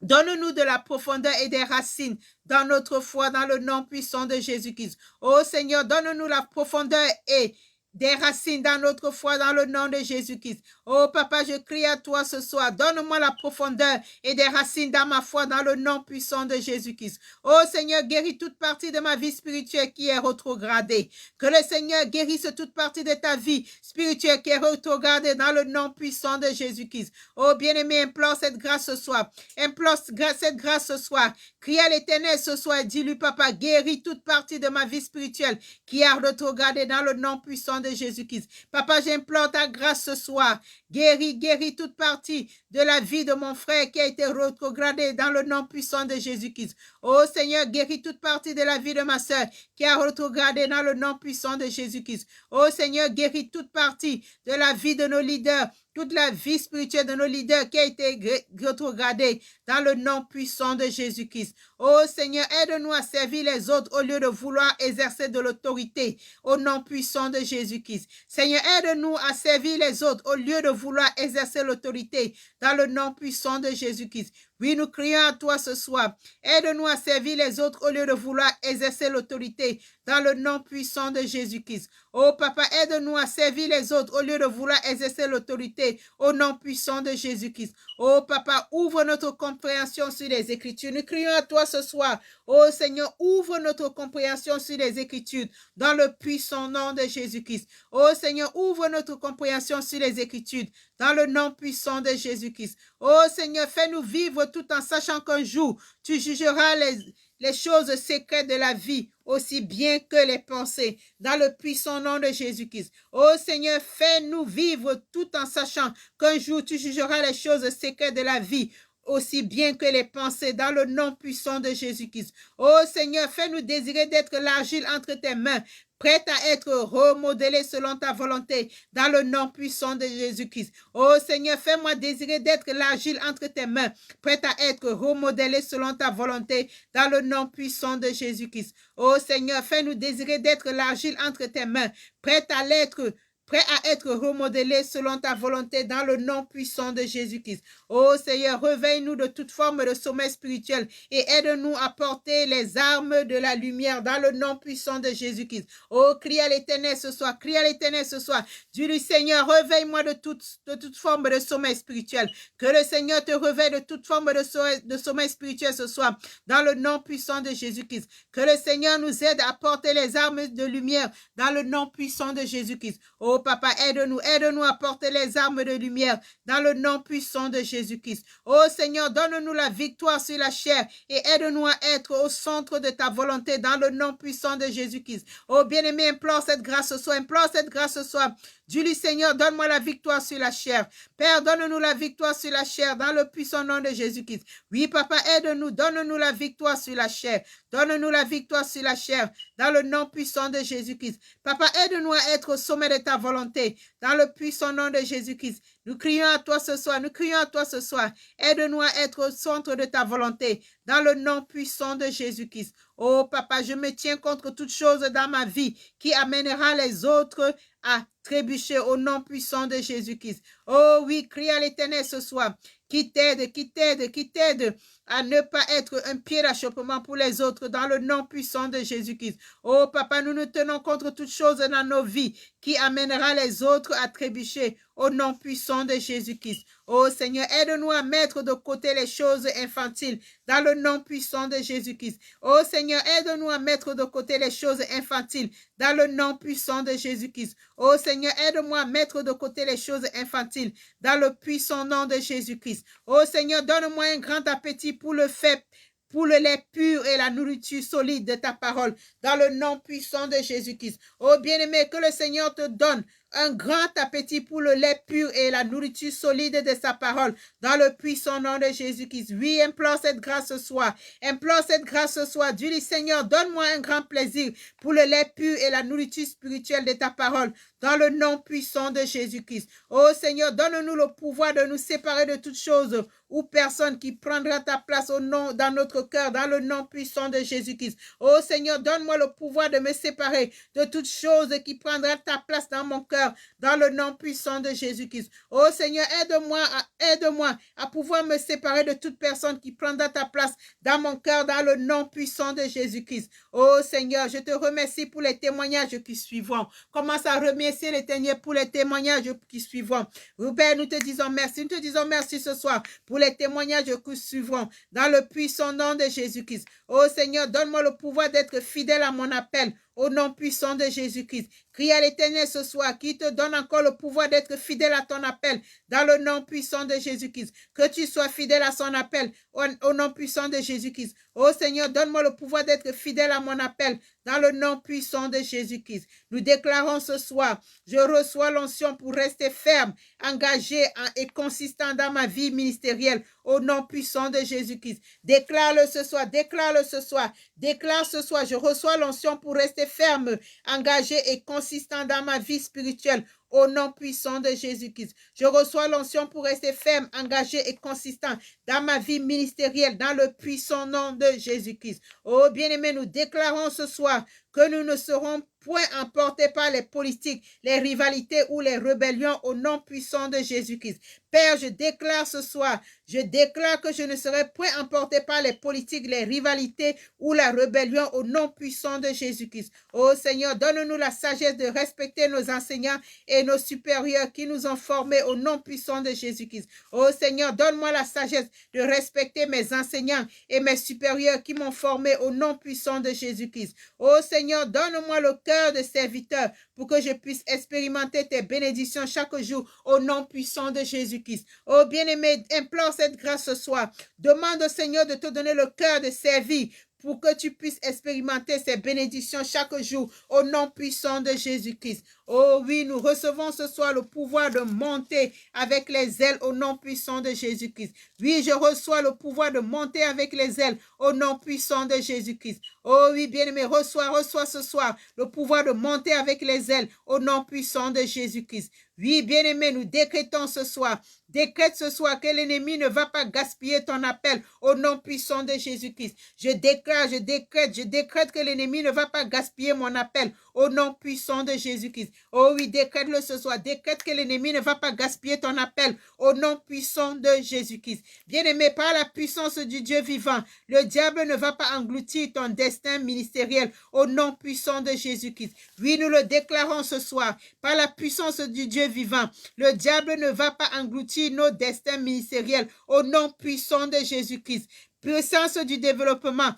Donne-nous de la profondeur et des racines dans notre foi, dans le nom puissant de Jésus-Christ. Oh Seigneur, donne-nous la profondeur et des racines dans notre foi, dans le nom de Jésus-Christ. Oh Papa, je crie à toi ce soir. Donne-moi la profondeur et des racines dans ma foi, dans le nom puissant de Jésus-Christ. Oh Seigneur, guéris toute partie de ma vie spirituelle qui est rétrogradée. Que le Seigneur guérisse toute partie de ta vie spirituelle qui est rétrogradée dans le nom puissant de Jésus-Christ. Oh bien-aimé, implore cette grâce ce soir. Implore cette grâce ce soir. Crie à l'Éternel ce soir et dis-lui, Papa, guéris toute partie de ma vie spirituelle qui est rétrogradée dans le nom puissant de Jésus-Christ. Papa, j'implore ta grâce ce soir. Guéris toute partie de la vie de mon frère qui a été rétrogradée dans le nom puissant de Jésus-Christ. Oh Seigneur, guéris toute partie de la vie de ma sœur qui a rétrogradé dans le nom puissant de Jésus-Christ. Oh Seigneur, guéris toute partie de la vie de nos leaders, toute la vie spirituelle de nos leaders qui a été rétrogradée dans le nom puissant de Jésus-Christ. Oh Seigneur, aide-nous à servir les autres au lieu de vouloir exercer de l'autorité au nom puissant de Jésus-Christ. Seigneur, aide-nous à servir les autres au lieu de vouloir exercer l'autorité dans le nom puissant de Jésus-Christ. Oui, nous crions à toi ce soir. Aide-nous à servir les autres au lieu de vouloir exercer l'autorité dans le nom puissant de Jésus-Christ. Oh Papa, aide-nous à servir les autres au lieu de vouloir exercer l'autorité au nom puissant de Jésus-Christ. Oh Papa, ouvre notre compréhension sur les Écritures. Nous crions à toi ce soir. Oh Seigneur, ouvre notre compréhension sur les Écritures dans le puissant nom de Jésus-Christ. Oh Seigneur, ouvre notre compréhension sur les Écritures dans le nom puissant de Jésus-Christ. Oh Seigneur, fais-nous vivre tout en sachant qu'un jour, tu jugeras les choses secrètes de la vie, aussi bien que les pensées, dans le puissant nom de Jésus-Christ. Oh Seigneur, fais-nous vivre tout en sachant qu'un jour, tu jugeras les choses secrètes de la vie, aussi bien que les pensées, dans le nom puissant de Jésus-Christ. Oh Seigneur, fais-nous désirer d'être l'argile entre tes mains, prête à être remodelée selon ta volonté, dans le nom puissant de Jésus-Christ. Oh Seigneur, fais-moi désirer d'être l'argile entre tes mains, prête à être remodelée selon ta volonté, dans le nom puissant de Jésus-Christ. Oh Seigneur, fais-nous désirer d'être l'argile entre tes mains, prête à être remodelé selon ta volonté dans le nom puissant de Jésus-Christ. Oh Seigneur, réveille-nous de toute forme de sommeil spirituel et aide-nous à porter les armes de la lumière dans le nom puissant de Jésus-Christ. Oh, crie à l'Éternel ce soir, crie à l'Éternel ce soir. Dis-lui, Seigneur, réveille-moi de toute forme de sommeil spirituel. Que le Seigneur te réveille de toute forme de sommeil spirituel ce soir dans le nom puissant de Jésus-Christ. Que le Seigneur nous aide à porter les armes de lumière dans le nom puissant de Jésus-Christ. Oh, Papa, aide-nous à porter les armes de lumière dans le nom puissant de Jésus-Christ. Oh Seigneur, donne-nous la victoire sur la chair et aide-nous à être au centre de ta volonté dans le nom puissant de Jésus-Christ. Oh bien-aimé, implore cette grâce ce soir, implore cette grâce ce soir. Dis-lui, Seigneur, donne-moi la victoire sur la chair. Père, donne-nous la victoire sur la chair dans le puissant nom de Jésus-Christ. Oui, Papa, aide-nous, donne-nous la victoire sur la chair. Donne-nous la victoire sur la chair dans le nom puissant de Jésus-Christ. Papa, aide-nous à être au sommet de ta volonté dans le puissant nom de Jésus-Christ. Nous crions à toi ce soir, nous crions à toi ce soir. Aide-nous à être au centre de ta volonté dans le nom puissant de Jésus-Christ. Oh Papa, je me tiens contre toute chose dans ma vie qui amènera les autres à trébucher au nom puissant de Jésus-Christ. Oh oui, crie à l'Éternel ce soir. Qui t'aide à ne pas être un pied d'achoppement pour les autres dans le nom puissant de Jésus-Christ. Oh Papa, nous nous tenons contre toute chose dans nos vies qui amènera les autres à trébucher au nom puissant de Jésus-Christ. Oh Seigneur, aide-nous à mettre de côté les choses infantiles dans le nom puissant de Jésus-Christ. Oh Seigneur, aide-nous à mettre de côté les choses infantiles dans le nom puissant de Jésus-Christ. Oh Seigneur, aide-moi à mettre de côté les choses infantiles dans le puissant nom de Jésus-Christ. Oh Seigneur, donne-moi un grand appétit pour le lait pur et la nourriture solide de ta parole dans le nom puissant de Jésus-Christ. Oh bien-aimé, que le Seigneur te donne un grand appétit pour le lait pur et la nourriture solide de sa parole, dans le puissant nom de Jésus-Christ. Oui, implore cette grâce ce soir. Implore cette grâce ce soir. Dis-lui, Seigneur, donne-moi un grand plaisir pour le lait pur et la nourriture spirituelle de ta parole, dans le nom puissant de Jésus-Christ. Oh Seigneur, donne-nous le pouvoir de nous séparer de toutes choses ou personne qui prendra ta place au nom, dans notre cœur, dans le nom puissant de Jésus-Christ. Oh Seigneur, donne-moi le pouvoir de me séparer de toute chose qui prendra ta place dans mon cœur, dans le nom puissant de Jésus-Christ. Oh Seigneur, aide-moi à pouvoir me séparer de toute personne qui prendra ta place dans mon cœur, dans le nom puissant de Jésus-Christ. Oh Seigneur, je te remercie pour les témoignages qui suivront. Commence à remercier l'Éternel pour les témoignages qui suivront. Père, nous te disons merci ce soir pour les témoignages qui suivront, dans le puissant nom de Jésus-Christ. Oh Seigneur, donne-moi le pouvoir d'être fidèle à mon appel, au nom puissant de Jésus-Christ. Crie à l'Éternel ce soir, qui te donne encore le pouvoir d'être fidèle à ton appel, dans le nom puissant de Jésus-Christ. Que tu sois fidèle à son appel, au nom puissant de Jésus-Christ. Oh Seigneur, donne-moi le pouvoir d'être fidèle à mon appel, dans le nom puissant de Jésus-Christ. Nous déclarons ce soir, je reçois l'onction pour rester ferme, engagé et consistant dans ma vie ministérielle, au nom puissant de Jésus-Christ. Déclare-le ce soir, déclare-le ce soir, déclare ce soir, je reçois l'onction pour rester ferme, engagé et consistant dans ma vie spirituelle, au nom puissant de Jésus-Christ. Je reçois l'onction pour rester ferme, engagé et consistant dans ma vie ministérielle, dans le puissant nom de Jésus-Christ. Oh bien-aimés, nous déclarons ce soir que nous ne serons point emportés par les politiques, les rivalités ou les rébellions au nom puissant de Jésus-Christ. Père, je déclare ce soir, je déclare que je ne serai point emporté par les politiques, les rivalités ou la rébellion au nom puissant de Jésus-Christ. Oh Seigneur, donne-nous la sagesse de respecter nos enseignants et nos supérieurs qui nous ont formés au nom puissant de Jésus-Christ. Oh Seigneur, donne-moi la sagesse de respecter mes enseignants et mes supérieurs qui m'ont formé au nom puissant de Jésus-Christ. Oh Seigneur, donne-moi le cœur de serviteur pour que je puisse expérimenter tes bénédictions chaque jour au nom puissant de Jésus-Christ. Oh bien-aimé, implore cette grâce ce soir. Demande au Seigneur de te donner le cœur de servir pour que tu puisses expérimenter ces bénédictions chaque jour au nom puissant de Jésus-Christ. Oh oui, nous recevons ce soir le pouvoir de monter avec les ailes au nom puissant de Jésus-Christ. Oui, je reçois le pouvoir de monter avec les ailes au nom puissant de Jésus-Christ. Oh oui, bien-aimé, reçois ce soir le pouvoir de monter avec les ailes au nom puissant de Jésus-Christ. Oui, bien-aimé, nous décrétons ce soir, décrète ce soir que l'ennemi ne va pas gaspiller ton appel au nom puissant de Jésus-Christ. Je décrète que l'ennemi ne va pas gaspiller mon appel au nom puissant de Jésus-Christ. Oh oui, décrète-le ce soir, décrète que l'ennemi ne va pas gaspiller ton appel au nom puissant de Jésus-Christ. Bien-aimé, par la puissance du Dieu vivant, le diable ne va pas engloutir ton destin ministériel au nom puissant de Jésus-Christ. Oui, nous le déclarons ce soir, par la puissance du Dieu vivant, le diable ne va pas engloutir nos destins ministériels au nom puissant de Jésus-Christ. Puissance du développement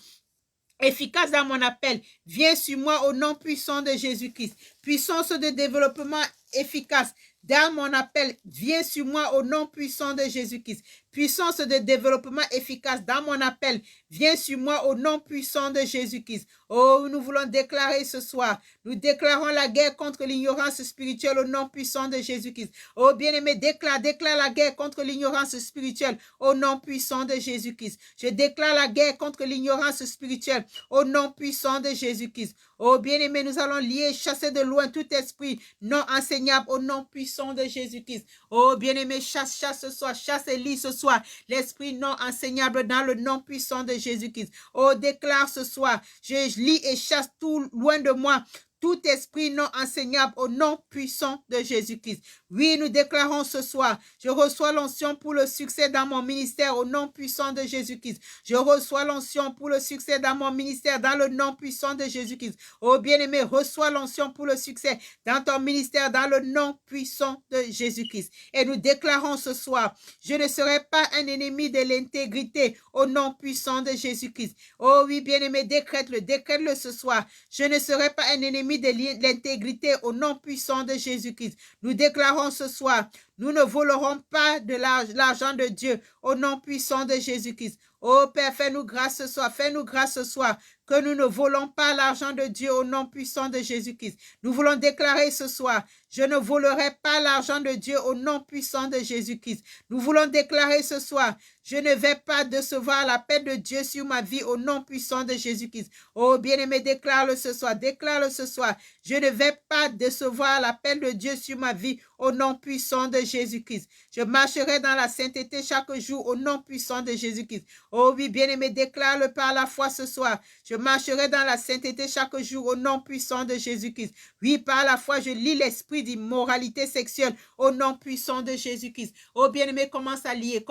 efficace dans mon appel, viens sur moi au nom puissant de Jésus-Christ. Puissance de développement efficace dans mon appel, viens sur moi au nom puissant de Jésus-Christ. Puissance de développement efficace dans mon appel, viens sur moi au nom puissant de Jésus-Christ. Oh, nous voulons déclarer ce soir, nous déclarons la guerre contre l'ignorance spirituelle au nom puissant de Jésus-Christ. Oh, bien-aimé, déclare la guerre contre l'ignorance spirituelle au nom puissant de Jésus-Christ. Je déclare la guerre contre l'ignorance spirituelle au nom puissant de Jésus-Christ. Oh, bien-aimé, nous allons lier, chasser de loin tout esprit non enseignable au nom puissant de Jésus-Christ. Oh, bien-aimé, chasse ce soir, chasse et lis ce soir l'esprit non enseignable dans le nom puissant de Jésus-Christ. Oh, déclare ce soir, je lis et chasse tout loin de moi tout esprit non enseignable au nom puissant de Jésus-Christ. Oui, nous déclarons ce soir, je reçois l'onction pour le succès dans mon ministère au nom puissant de Jésus-Christ. Je reçois l'onction pour le succès dans mon ministère dans le nom puissant de Jésus-Christ. Oh bien-aimé, reçois l'onction pour le succès dans ton ministère dans le nom puissant de Jésus-Christ. Et nous déclarons ce soir, je ne serai pas un ennemi de l'intégrité au nom puissant de Jésus-Christ. Oh oui, bien-aimé, décrète-le ce soir. Je ne serai pas un ennemi de l'intégrité au nom puissant de Jésus-Christ. Nous déclarons ce soir, Nous ne volerons pas de l'argent de Dieu au nom puissant de Jésus-Christ. Oh Père, fais-nous grâce ce soir, fais-nous grâce ce soir que nous ne volons pas l'argent de Dieu au nom puissant de Jésus-Christ. Nous voulons déclarer ce soir, je ne volerai pas l'argent de Dieu au nom puissant de Jésus-Christ. Nous voulons déclarer ce soir, je ne vais pas décevoir la paix de Dieu sur ma vie au nom puissant de Jésus-Christ. Oh bien-aimé, déclare-le ce soir, déclare-le ce soir. Je ne vais pas décevoir la paix de Dieu sur ma vie au nom puissant de Jésus-Christ. Je marcherai dans la sainteté chaque jour au nom puissant de Jésus-Christ. Oh oui, bien-aimé, déclare-le par la foi ce soir. Je marcherai dans la sainteté chaque jour au nom puissant de Jésus-Christ. Oui, par la foi, je lis l'esprit d'immoralité sexuelle au nom puissant de Jésus-Christ. Oh bien-aimé, commence à lier,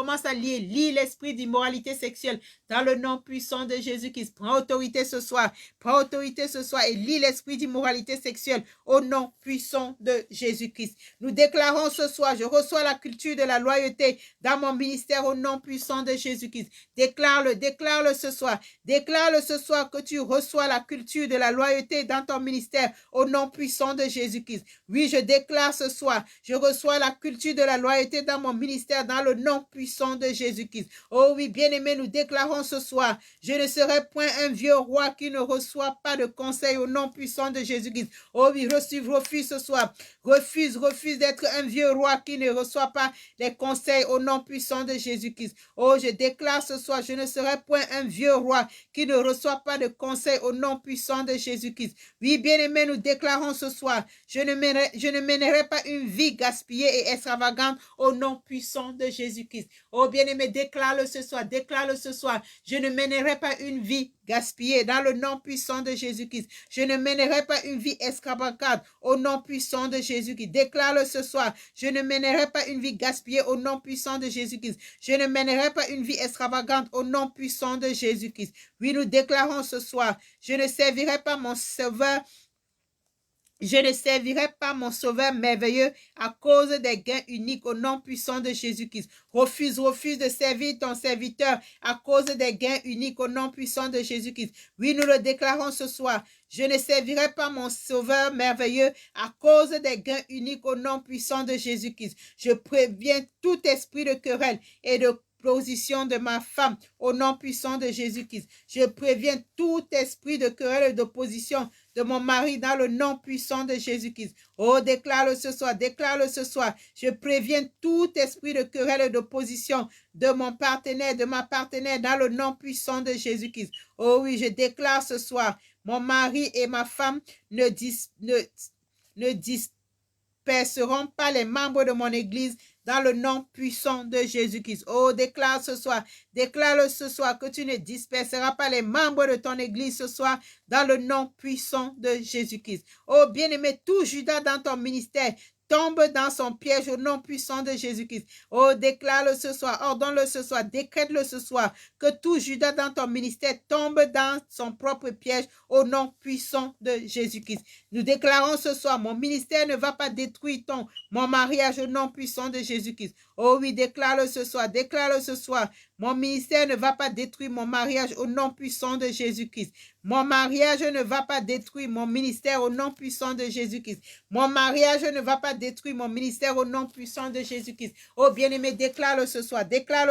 lis l'esprit d'immoralité sexuelle dans le nom puissant de Jésus-Christ. Prends autorité ce soir et lis l'esprit d'immoralité sexuelle au nom puissant de Jésus-Christ. Nous déclarons ce soir, je reçois la culture de la loyauté dans mon ministère au nom puissant de Jésus-Christ. Déclare-le ce soir. Déclare-le ce soir que tu reçois la culture de la loyauté dans ton ministère au nom puissant de Jésus-Christ. Oui, je déclare ce soir, je reçois la culture de la loyauté dans mon ministère dans le nom puissant de Jésus-Christ. Oh oui, bien-aimé, nous déclarons ce soir, je ne serai point un vieux roi qui ne reçoit pas de conseil au nom puissant de Jésus-Christ. Oh oui, refuse ce soir. Refuse d'être un vieux roi qui ne reçoit pas les conseils au nom puissant de Jésus-Christ. Oh, je déclare ce soir, je ne serai point un vieux roi qui ne reçoit pas de conseils au nom puissant de Jésus-Christ. Oui, bien-aimés, nous déclarons ce soir, je ne mènerai pas une vie gaspillée et extravagante au nom puissant de Jésus-Christ. Oh, bien-aimé, déclare-le ce soir, je ne mènerai pas une vie gaspillée dans le nom puissant de Jésus-Christ. Je ne mènerai pas une vie extravagante au nom puissant de Jésus-Christ. Déclare-le ce soir, je ne mènerai pas une vie gaspillée au nom puissant de Jésus-Christ. Je ne mènerai pas une vie extravagante au nom puissant de Jésus-Christ. Oui, nous déclarons ce soir, je ne servirai pas mon Sauveur. Je ne servirai pas mon Sauveur merveilleux à cause des gains uniques au nom puissant de Jésus-Christ. Refuse de servir ton serviteur à cause des gains uniques au nom puissant de Jésus-Christ. Oui, nous le déclarons ce soir. Je ne servirai pas mon Sauveur merveilleux à cause des gains uniques au nom puissant de Jésus-Christ. Je préviens tout esprit de querelle et de position de ma femme au nom puissant de Jésus-Christ. Je préviens tout esprit de querelle et d'opposition de mon mari dans le nom puissant de Jésus-Christ. Oh, déclare-le ce soir. Je préviens tout esprit de querelle et d'opposition de mon partenaire, de ma partenaire dans le nom puissant de Jésus-Christ. Oh oui, je déclare ce soir, mon mari et ma femme ne disperseront pas les membres de mon église dans le nom puissant de Jésus-Christ. Oh, déclare ce soir que tu ne disperseras pas les membres de ton église ce soir dans le nom puissant de Jésus-Christ. Oh, bien-aimé, tout Judas dans ton ministère tombe dans son piège au nom puissant de Jésus-Christ. Oh, déclare-le ce soir, ordonne-le ce soir, décrète-le ce soir, que tout Judas dans ton ministère tombe dans son propre piège au nom puissant de Jésus-Christ. Nous déclarons ce soir, mon ministère ne va pas détruire mon mariage au nom puissant de Jésus-Christ. Oh oui, déclare-le ce soir. Mon ministère ne va pas détruire mon mariage au nom puissant de Jésus-Christ. Mon mariage ne va pas détruire mon ministère au nom puissant de Jésus-Christ. Mon mariage ne va pas détruire mon ministère au nom puissant de Jésus-Christ. Oh bien-aimé, déclare-le ce soir. Déclare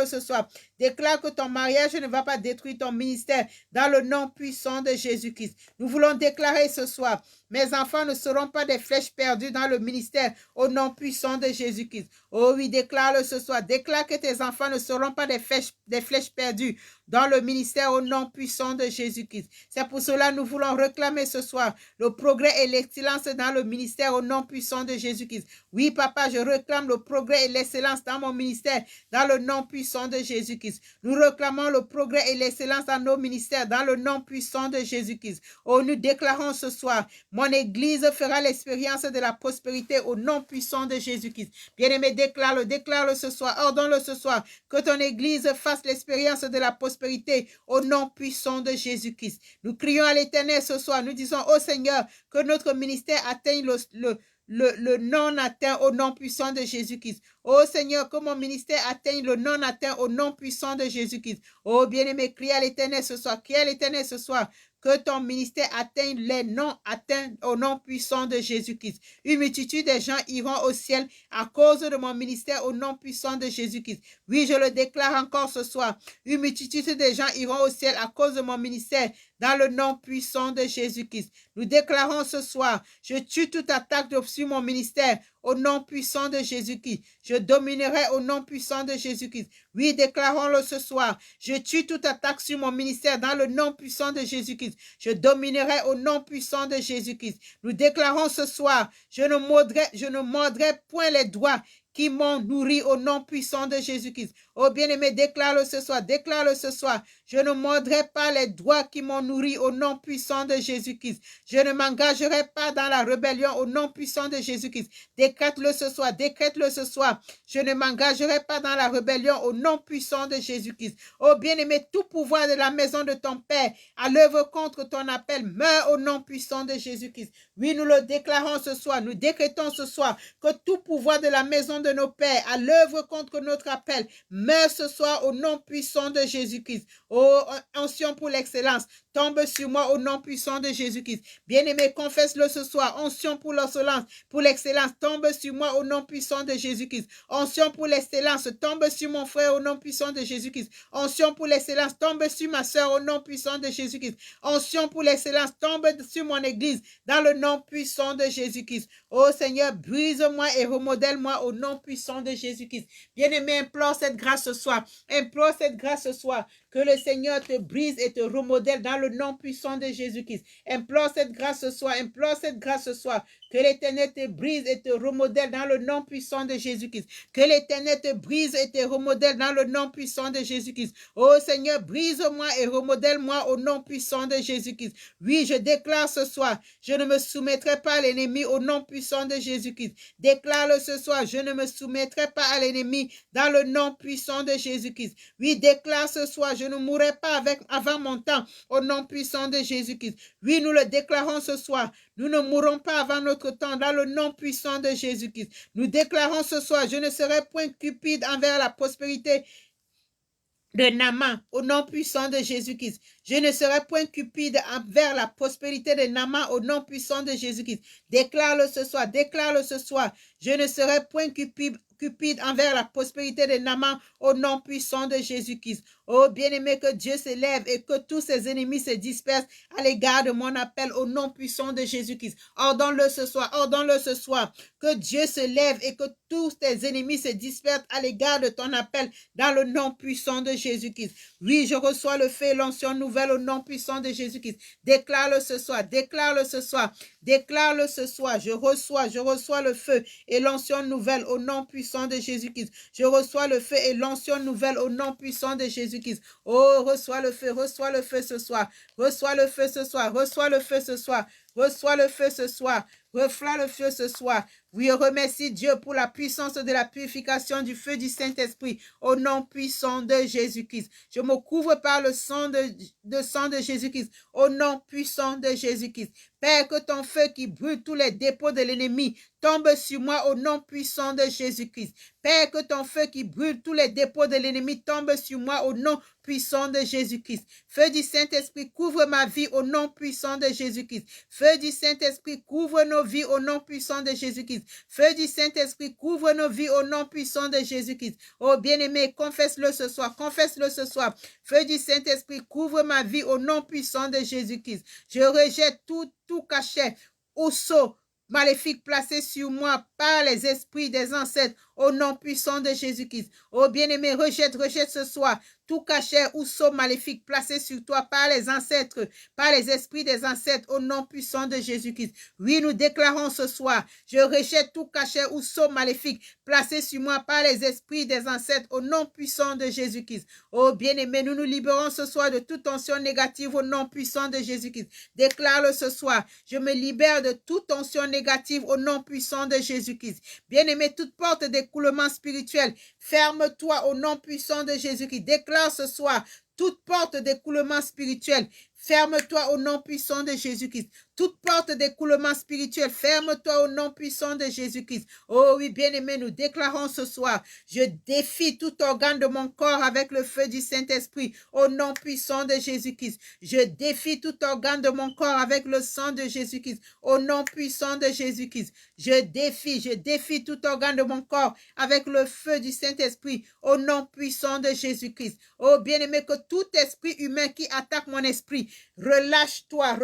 que ton mariage ne va pas détruire ton ministère dans le nom puissant de Jésus-Christ. Nous voulons déclarer ce soir, mes enfants ne seront pas des flèches perdues dans le ministère au nom puissant de Jésus-Christ. Oh oui, déclare-le ce soir. Déclare que tes enfants ne seront pas des flèches perdues dans le ministère au nom puissant de Jésus-Christ. C'est pour cela que nous voulons réclamer ce soir le progrès et l'excellence dans le ministère au nom puissant de Jésus-Christ. Oui, papa, je réclame le progrès et l'excellence dans mon ministère dans le nom puissant de Jésus-Christ. Nous réclamons le progrès et l'excellence dans nos ministères dans le nom puissant de Jésus-Christ. Oh, nous déclarons ce soir, mon église fera l'expérience de la prospérité au nom puissant de Jésus-Christ. Bien-aimé, déclare-le ce soir, ordonne-le ce soir, que ton église fasse l'expérience de la prospérité au nom puissant de Jésus-Christ. Nous crions à l'Éternel ce soir, nous disons, ô Seigneur, que notre ministère atteigne le non atteint au nom puissant de Jésus-Christ. Oh Seigneur, que mon ministère atteigne le non atteint au nom puissant de Jésus-Christ. Oh bien-aimé, crie à l'Éternel ce soir, crie à l'Éternel ce soir. Que ton ministère atteigne les non atteints au nom puissant de Jésus-Christ. Une multitude de gens iront au ciel à cause de mon ministère au nom puissant de Jésus-Christ. Oui, je le déclare encore ce soir. Une multitude de gens iront au ciel à cause de mon ministère dans le nom puissant de Jésus-Christ. Nous déclarons ce soir, je tue toute attaque sur mon ministère au nom puissant de Jésus-Christ. Je dominerai au nom puissant de Jésus-Christ. Oui, déclarons-le ce soir. Je tue toute attaque sur mon ministère dans le nom puissant de Jésus-Christ. Je dominerai au nom puissant de Jésus-Christ. Nous déclarons ce soir, je ne mordrai point les doigts qui m'ont nourri au nom puissant de Jésus-Christ. Oh bien-aimé, déclare-le ce soir, déclare-le ce soir. Je ne mordrai pas les doigts qui m'ont nourri au nom puissant de Jésus-Christ. Je ne m'engagerai pas dans la rébellion au nom puissant de Jésus-Christ. Décrète-le ce soir, décrète-le ce soir. Je ne m'engagerai pas dans la rébellion au nom puissant de Jésus-Christ. Oh bien-aimé, tout pouvoir de la maison de ton Père à l'œuvre contre ton appel meurt au nom puissant de Jésus-Christ. Oui, nous le déclarons ce soir, nous décrétons ce soir que tout pouvoir de la maison de nos pères à l'œuvre contre notre appel meurt ce soir au nom puissant de Jésus-Christ. Oh, onction pour l'excellence, tombe sur moi au nom puissant de Jésus-Christ. Bien-aimé, confesse-le ce soir. Onction pour l'excellence, tombe sur moi au nom puissant de Jésus-Christ. Onction pour l'excellence, tombe sur mon frère au nom puissant de Jésus-Christ. Onction pour l'excellence, tombe sur ma soeur au nom puissant de Jésus-Christ. Onction pour l'excellence, tombe sur mon église dans le nom puissant de Jésus-Christ. Oh Seigneur, brise-moi et remodèle-moi au nom puissant de Jésus-Christ. Bien-aimé, implore cette grâce ce soir. Implore cette grâce ce soir. Que le Seigneur te brise et te remodèle dans le nom puissant de Jésus-Christ. Implore cette grâce ce soir. Implore cette grâce ce soir. Que l'Éternel te brise et te remodèle dans le nom puissant de Jésus-Christ. Que l'Éternel te brise et te remodèle dans le nom puissant de Jésus-Christ. Oh Seigneur, brise-moi et remodèle-moi au nom puissant de Jésus-Christ. Oui, je déclare ce soir, je ne me soumettrai pas à l'ennemi au nom puissant de Jésus-Christ. Déclare-le ce soir, je ne me soumettrai pas à l'ennemi dans le nom puissant de Jésus-Christ. Oui, déclare ce soir, je ne mourrai pas avant mon temps au nom puissant de Jésus-Christ. Oui, nous le déclarons ce soir. Nous ne mourrons pas avant notre temps dans le nom puissant de Jésus-Christ. Nous déclarons ce soir, je ne serai point cupide envers la prospérité de Naaman au nom puissant de Jésus-Christ. Je ne serai point cupide envers la prospérité de Naaman au nom puissant de Jésus-Christ. Déclare-le ce soir, déclare-le ce soir. Je ne serai point cupide envers la prospérité de Naaman au nom puissant de Jésus-Christ. Oh bien-aimé, que Dieu s'élève et que tous ses ennemis se dispersent à l'égard de mon appel au nom puissant de Jésus-Christ. Ordonne-le ce soir, ordonne-le ce soir. Que Dieu se lève et que tous tes ennemis se dispersent à l'égard de ton appel dans le nom puissant de Jésus-Christ. Oui, je reçois le feu et l'onction nouvelle au nom puissant de Jésus-Christ. Déclare-le ce soir, déclare-le ce soir, déclare-le ce soir. Je reçois le feu et l'onction nouvelle au nom puissant de Jésus-Christ. Je reçois le feu et l'onction nouvelle au nom puissant de Jésus-Christ. Oh, reçois le feu ce soir. Reçois le feu ce soir, reçois le feu ce soir. Reçois le feu ce soir. Reçois le feu ce soir. Oui, remercie Dieu pour la puissance de la purification du feu du Saint-Esprit au nom puissant de Jésus-Christ. Je me couvre par le sang de Jésus-Christ au nom puissant de Jésus-Christ. Père, que ton feu qui brûle tous les dépôts de l'ennemi tombe sur moi au nom puissant de Jésus-Christ. Père, que ton feu qui brûle tous les dépôts de l'ennemi tombe sur moi au nom puissant de Jésus-Christ. Feu du Saint-Esprit, couvre ma vie au nom puissant de Jésus-Christ. Feu du Saint-Esprit, couvre nos vies au nom puissant de Jésus-Christ. Feu du Saint-Esprit, couvre nos vies au nom puissant de Jésus-Christ. Oh bien-aimé, confesse-le ce soir, confesse-le ce soir. Feu du Saint-Esprit, couvre ma vie au nom puissant de Jésus-Christ. Je rejette tout cachet ou sceau maléfique placé sur moi par les esprits des ancêtres au nom puissant de Jésus-Christ. Oh bien-aimé, rejette ce soir tout cachet ou sceau maléfique placé sur toi par les ancêtres, par les esprits des ancêtres au nom puissant de Jésus-Christ. Oui, nous déclarons ce soir, je rejette tout cachet ou sceau maléfique placé sur moi par les esprits des ancêtres au nom puissant de Jésus-Christ. Oh bien-aimé, nous nous libérons ce soir de toute tension négative au nom puissant de Jésus-Christ. Déclare-le ce soir, je me libère de toute tension négative au nom puissant de Jésus-Christ. Bien-aimé, toute porte d'écoulement spirituel, ferme-toi au nom puissant de Jésus-Christ. Déclare ce soir toute porte d'écoulement spirituel, Ferme-toi au nom puissant de Jésus-Christ. Toute porte d'écoulement spirituel, ferme-toi au nom puissant de Jésus-Christ. Oh oui, bien-aimés, nous déclarons ce soir, je défie tout organe de mon corps avec le feu du Saint-Esprit, au nom puissant de Jésus-Christ. Je défie tout organe de mon corps avec le sang de Jésus-Christ, au nom puissant de Jésus-Christ. Je défie tout organe de mon corps avec le feu du Saint-Esprit, au nom puissant de Jésus-Christ. Oh bien-aimé, que tout esprit humain qui attaque mon esprit, relâche-toi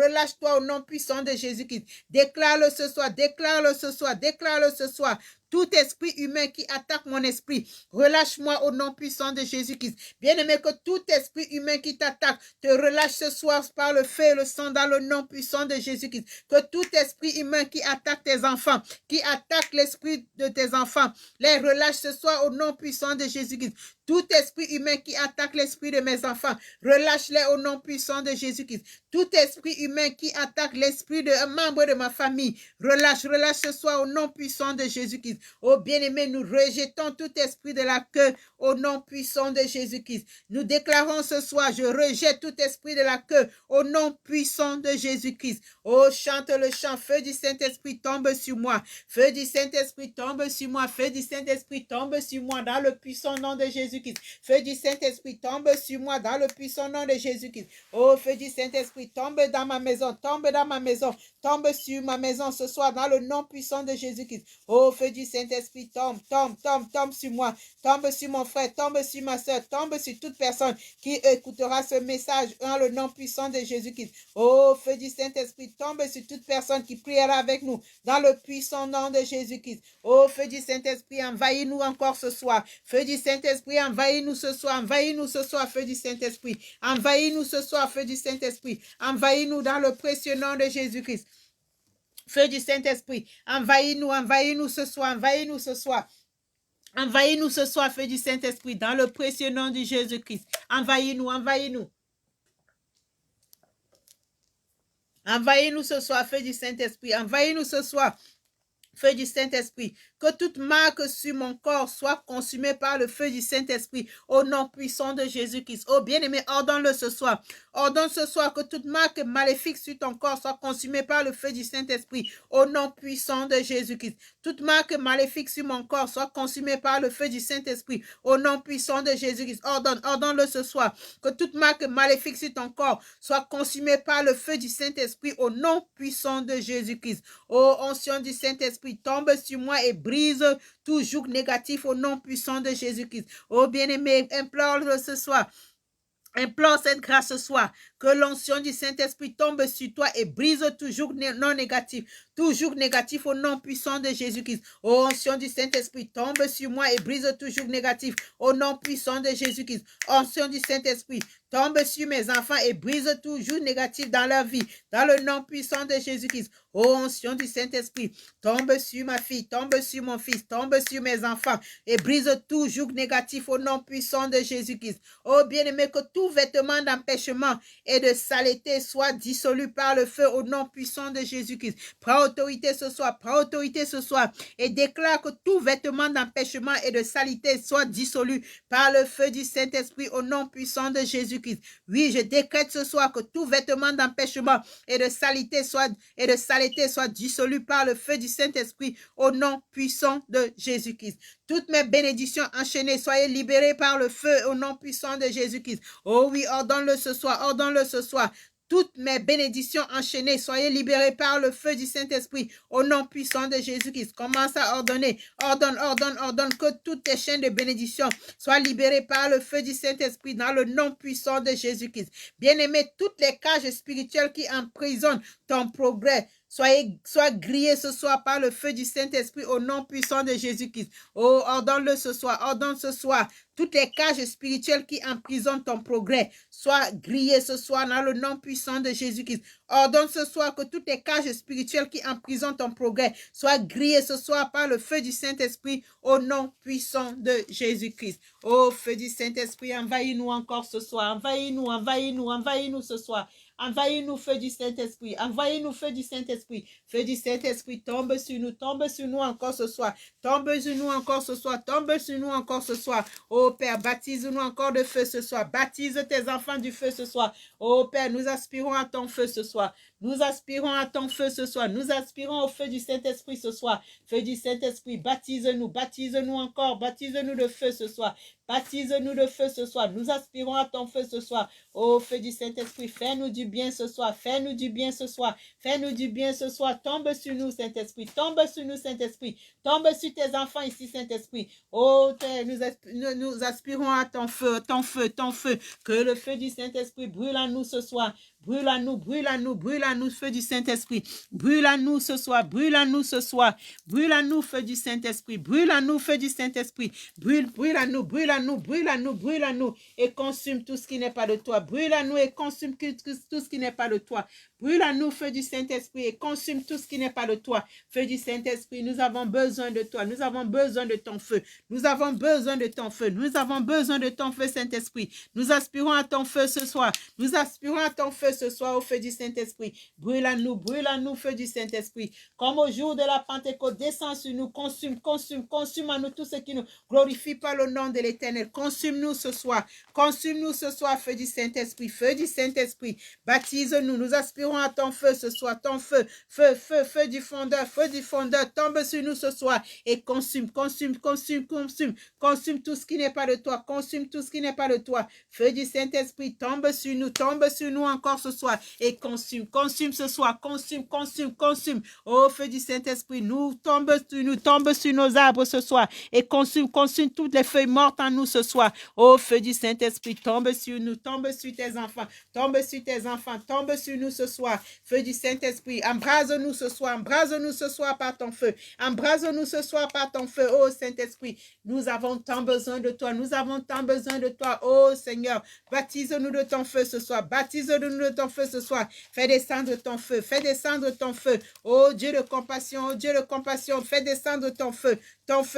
au nom puissant de Jésus-Christ. Déclare-le ce soir, déclare-le ce soir, déclare-le ce soir. Tout esprit humain qui attaque mon esprit, relâche-moi au nom puissant de Jésus-Christ. Bien-aimé, que tout esprit humain qui t'attaque, te relâche ce soir par le feu et le sang dans le nom puissant de Jésus-Christ. Que tout esprit humain qui attaque tes enfants, qui attaque l'esprit de tes enfants, les relâche ce soir au nom puissant de Jésus-Christ. Tout esprit humain qui attaque l'esprit de mes enfants, relâche-les au nom puissant de Jésus-Christ. Tout esprit humain qui attaque l'esprit d'un membre de ma famille, relâche ce soir au nom puissant de Jésus-Christ. Oh bien-aimé, nous rejetons tout esprit de la queue au nom puissant de Jésus-Christ. Nous déclarons ce soir, je rejette tout esprit de la queue au nom puissant de Jésus-Christ. Oh, chante le chant, feu du Saint-Esprit tombe sur moi. Feu du Saint-Esprit tombe sur moi. Feu du Saint-Esprit tombe sur moi dans le puissant nom de Jésus-Christ. Feu du Saint-Esprit tombe sur moi dans le puissant nom de Jésus-Christ. Oh, feu du Saint-Esprit tombe dans ma maison, tombe dans ma maison, tombe sur ma maison ce soir dans le nom puissant de Jésus-Christ. Oh, feu du Saint-Esprit tombe sur moi, tombe sur mon frère, tombe sur ma soeur, tombe sur toute personne qui écoutera ce message dans le nom puissant de Jésus-Christ. Oh, feu du Saint-Esprit tombe sur toute personne qui priera avec nous dans le puissant nom de Jésus-Christ. Oh, feu du Saint-Esprit, envahis-nous encore ce soir. Feu du Saint-Esprit, envahis-nous ce soir. Envahis-nous ce soir, feu du Saint-Esprit. Envahis-nous ce soir, feu du Saint-Esprit. Envahis-nous dans le précieux nom de Jésus-Christ. Feu du Saint-Esprit, envahis-nous ce soir, envahis-nous ce soir. Envahis-nous ce soir, feu du Saint-Esprit, dans le précieux nom de Jésus-Christ. Envahis-nous, envahis-nous. Envahis-nous ce soir, feu du Saint-Esprit. Envahis-nous ce soir, feu du Saint-Esprit. Que toute marque sur mon corps soit consumée par le feu du Saint-Esprit au nom puissant de Jésus-Christ. Oh bien-aimé, ordonne-le ce soir. Ordonne ce soir que toute marque maléfique sur ton corps soit consumée par le feu du Saint-Esprit au nom puissant de Jésus-Christ. Toute marque maléfique sur mon corps soit consumée par le feu du Saint-Esprit au nom puissant de Jésus-Christ. Ordonne-le ce soir. Que toute marque maléfique sur ton corps soit consumée par le feu du Saint-Esprit au nom puissant de Jésus-Christ. Ô onction du Saint-Esprit, tombe sur moi et brise tout joug négatif au nom puissant de Jésus-Christ. Oh bien-aimé, implore-le ce soir. Implore cette grâce ce soir, que l'onction du Saint-Esprit tombe sur toi et brise toujours non négatif, toujours négatif au nom puissant de Jésus-Christ. Oh, onction du Saint-Esprit tombe sur moi et brise toujours négatif au nom puissant de Jésus-Christ. Onction du Saint-Esprit tombe sur mes enfants et brise toujours négatif dans leur vie, dans le nom puissant de Jésus-Christ. Oh, onction du Saint-Esprit, tombe sur ma fille, tombe sur mon fils, tombe sur mes enfants et brise toujours négatif au nom puissant de Jésus-Christ. Oh, bien-aimé, que tout vêtement d'empêchement et de saleté soit dissolu par le feu au nom puissant de Jésus-Christ. Prends autorité ce soir et déclare que tout vêtement d'empêchement et de saleté soit dissolu par le feu du Saint-Esprit au nom puissant de Jésus-Christ. Oui, je décrète ce soir que tout vêtement d'empêchement et de saleté soit dissolu par le feu du Saint-Esprit au nom puissant de Jésus-Christ. Toutes mes bénédictions enchaînées, soyez libérées par le feu au nom puissant de Jésus-Christ. Oh oui, ordonne-le ce soir, ordonne-le ce soir. Toutes mes bénédictions enchaînées, soyez libérées par le feu du Saint-Esprit au nom puissant de Jésus-Christ. Commence à ordonner. Ordonne que toutes tes chaînes de bénédiction soient libérées par le feu du Saint-Esprit dans le nom puissant de Jésus-Christ. Bien-aimé, toutes les cages spirituelles qui emprisonnent ton progrès, sois grillé ce soir par le feu du Saint-Esprit au nom puissant de Jésus-Christ. Oh, ordonne-le ce soir, ordonne ce soir. Toutes les cages spirituelles qui emprisonnent ton progrès, soient grillées ce soir dans le nom puissant de Jésus-Christ. Ordonne ce soir que toutes les cages spirituelles qui emprisonnent ton progrès soient grillées ce soir par le feu du Saint-Esprit au nom puissant de Jésus-Christ. Oh, feu du Saint-Esprit, envahis-nous encore ce soir. Envahis-nous ce soir. Envahis-nous, feu du Saint-Esprit. Envahis-nous, feu du Saint-Esprit. Feu du Saint-Esprit, tombe sur nous encore ce soir. Tombe sur nous encore ce soir. Tombe sur nous encore ce soir. Oh Père, baptise-nous encore de feu ce soir. Baptise tes enfants du feu ce soir. Oh Père, nous aspirons à ton feu ce soir. Nous aspirons à ton feu ce soir. Nous aspirons au feu du Saint-Esprit ce soir. Feu du Saint-Esprit, baptise-nous. Baptise-nous encore. Baptise-nous de feu ce soir. Baptise-nous de feu ce soir. Nous aspirons à ton feu ce soir. Ô feu du Saint-Esprit, fais-nous du bien ce soir. Fais-nous du bien ce soir. Fais-nous du bien ce soir. Tombe sur nous, Saint-Esprit. Tombe sur nous, Saint-Esprit. Tombe sur tes enfants ici, Saint-Esprit. Oh, nous aspirons à ton feu, ton feu, ton feu. Que le feu du Saint-Esprit brûle en nous ce soir. Brûle à nous, brûle à nous, brûle à nous, feu du Saint-Esprit. Brûle à nous ce soir, brûle à nous ce soir. Brûle à nous, feu du Saint-Esprit. Brûle à nous, feu du Saint-Esprit. Brûle, brûle à nous, brûle à nous, brûle à nous, brûle à nous. Et consume tout ce qui n'est pas de toi. Brûle à nous et consume tout ce qui n'est pas de toi. Brûle à nous, feu du Saint-Esprit, et consume tout ce qui n'est pas de toi. Feu du Saint-Esprit, nous avons besoin de toi. Nous avons besoin de ton feu. Nous avons besoin de ton feu. Nous avons besoin de ton feu, Saint-Esprit. Nous aspirons à ton feu ce soir. Nous aspirons à ton feu ce soir, au feu du Saint-Esprit. Brûle à nous, feu du Saint-Esprit. Comme au jour de la Pentecôte, descends sur nous, consume, consume, consume à nous tout ce qui nous glorifie par le nom de l'Éternel. Consume-nous ce soir. Consume-nous ce soir, feu du Saint-Esprit. Feu du Saint-Esprit. Baptise-nous. Nous aspirons à ton feu ce soir. Ton feu, feu, feu, feu du fondeur, feu du fondeur. Tombe sur nous ce soir et consume, consume, consume, consume. Consume tout ce qui n'est pas de toi. Consume tout ce qui n'est pas de toi. Feu du Saint-Esprit, tombe sur nous encore ce soir et consume, consume ce soir. Consume, consume, consume. Oh, feu du Saint-Esprit, tombe sur nos arbres ce soir et consume, consume toutes les feuilles mortes en nous ce soir. Oh, feu du Saint-Esprit, tombe sur nous, tombe sur tes enfants, tombe sur tes enfants, tombe sur nous ce soir. Feu du Saint-Esprit, embrase-nous ce soir par ton feu. Embrase-nous ce soir par ton feu, oh Saint-Esprit. Nous avons tant besoin de toi, nous avons tant besoin de toi, oh Seigneur. Baptise-nous de ton feu ce soir, baptise-nous de ton feu ce soir. Fais descendre ton feu, fais descendre ton feu. Oh Dieu de compassion, oh Dieu de compassion, fais descendre ton feu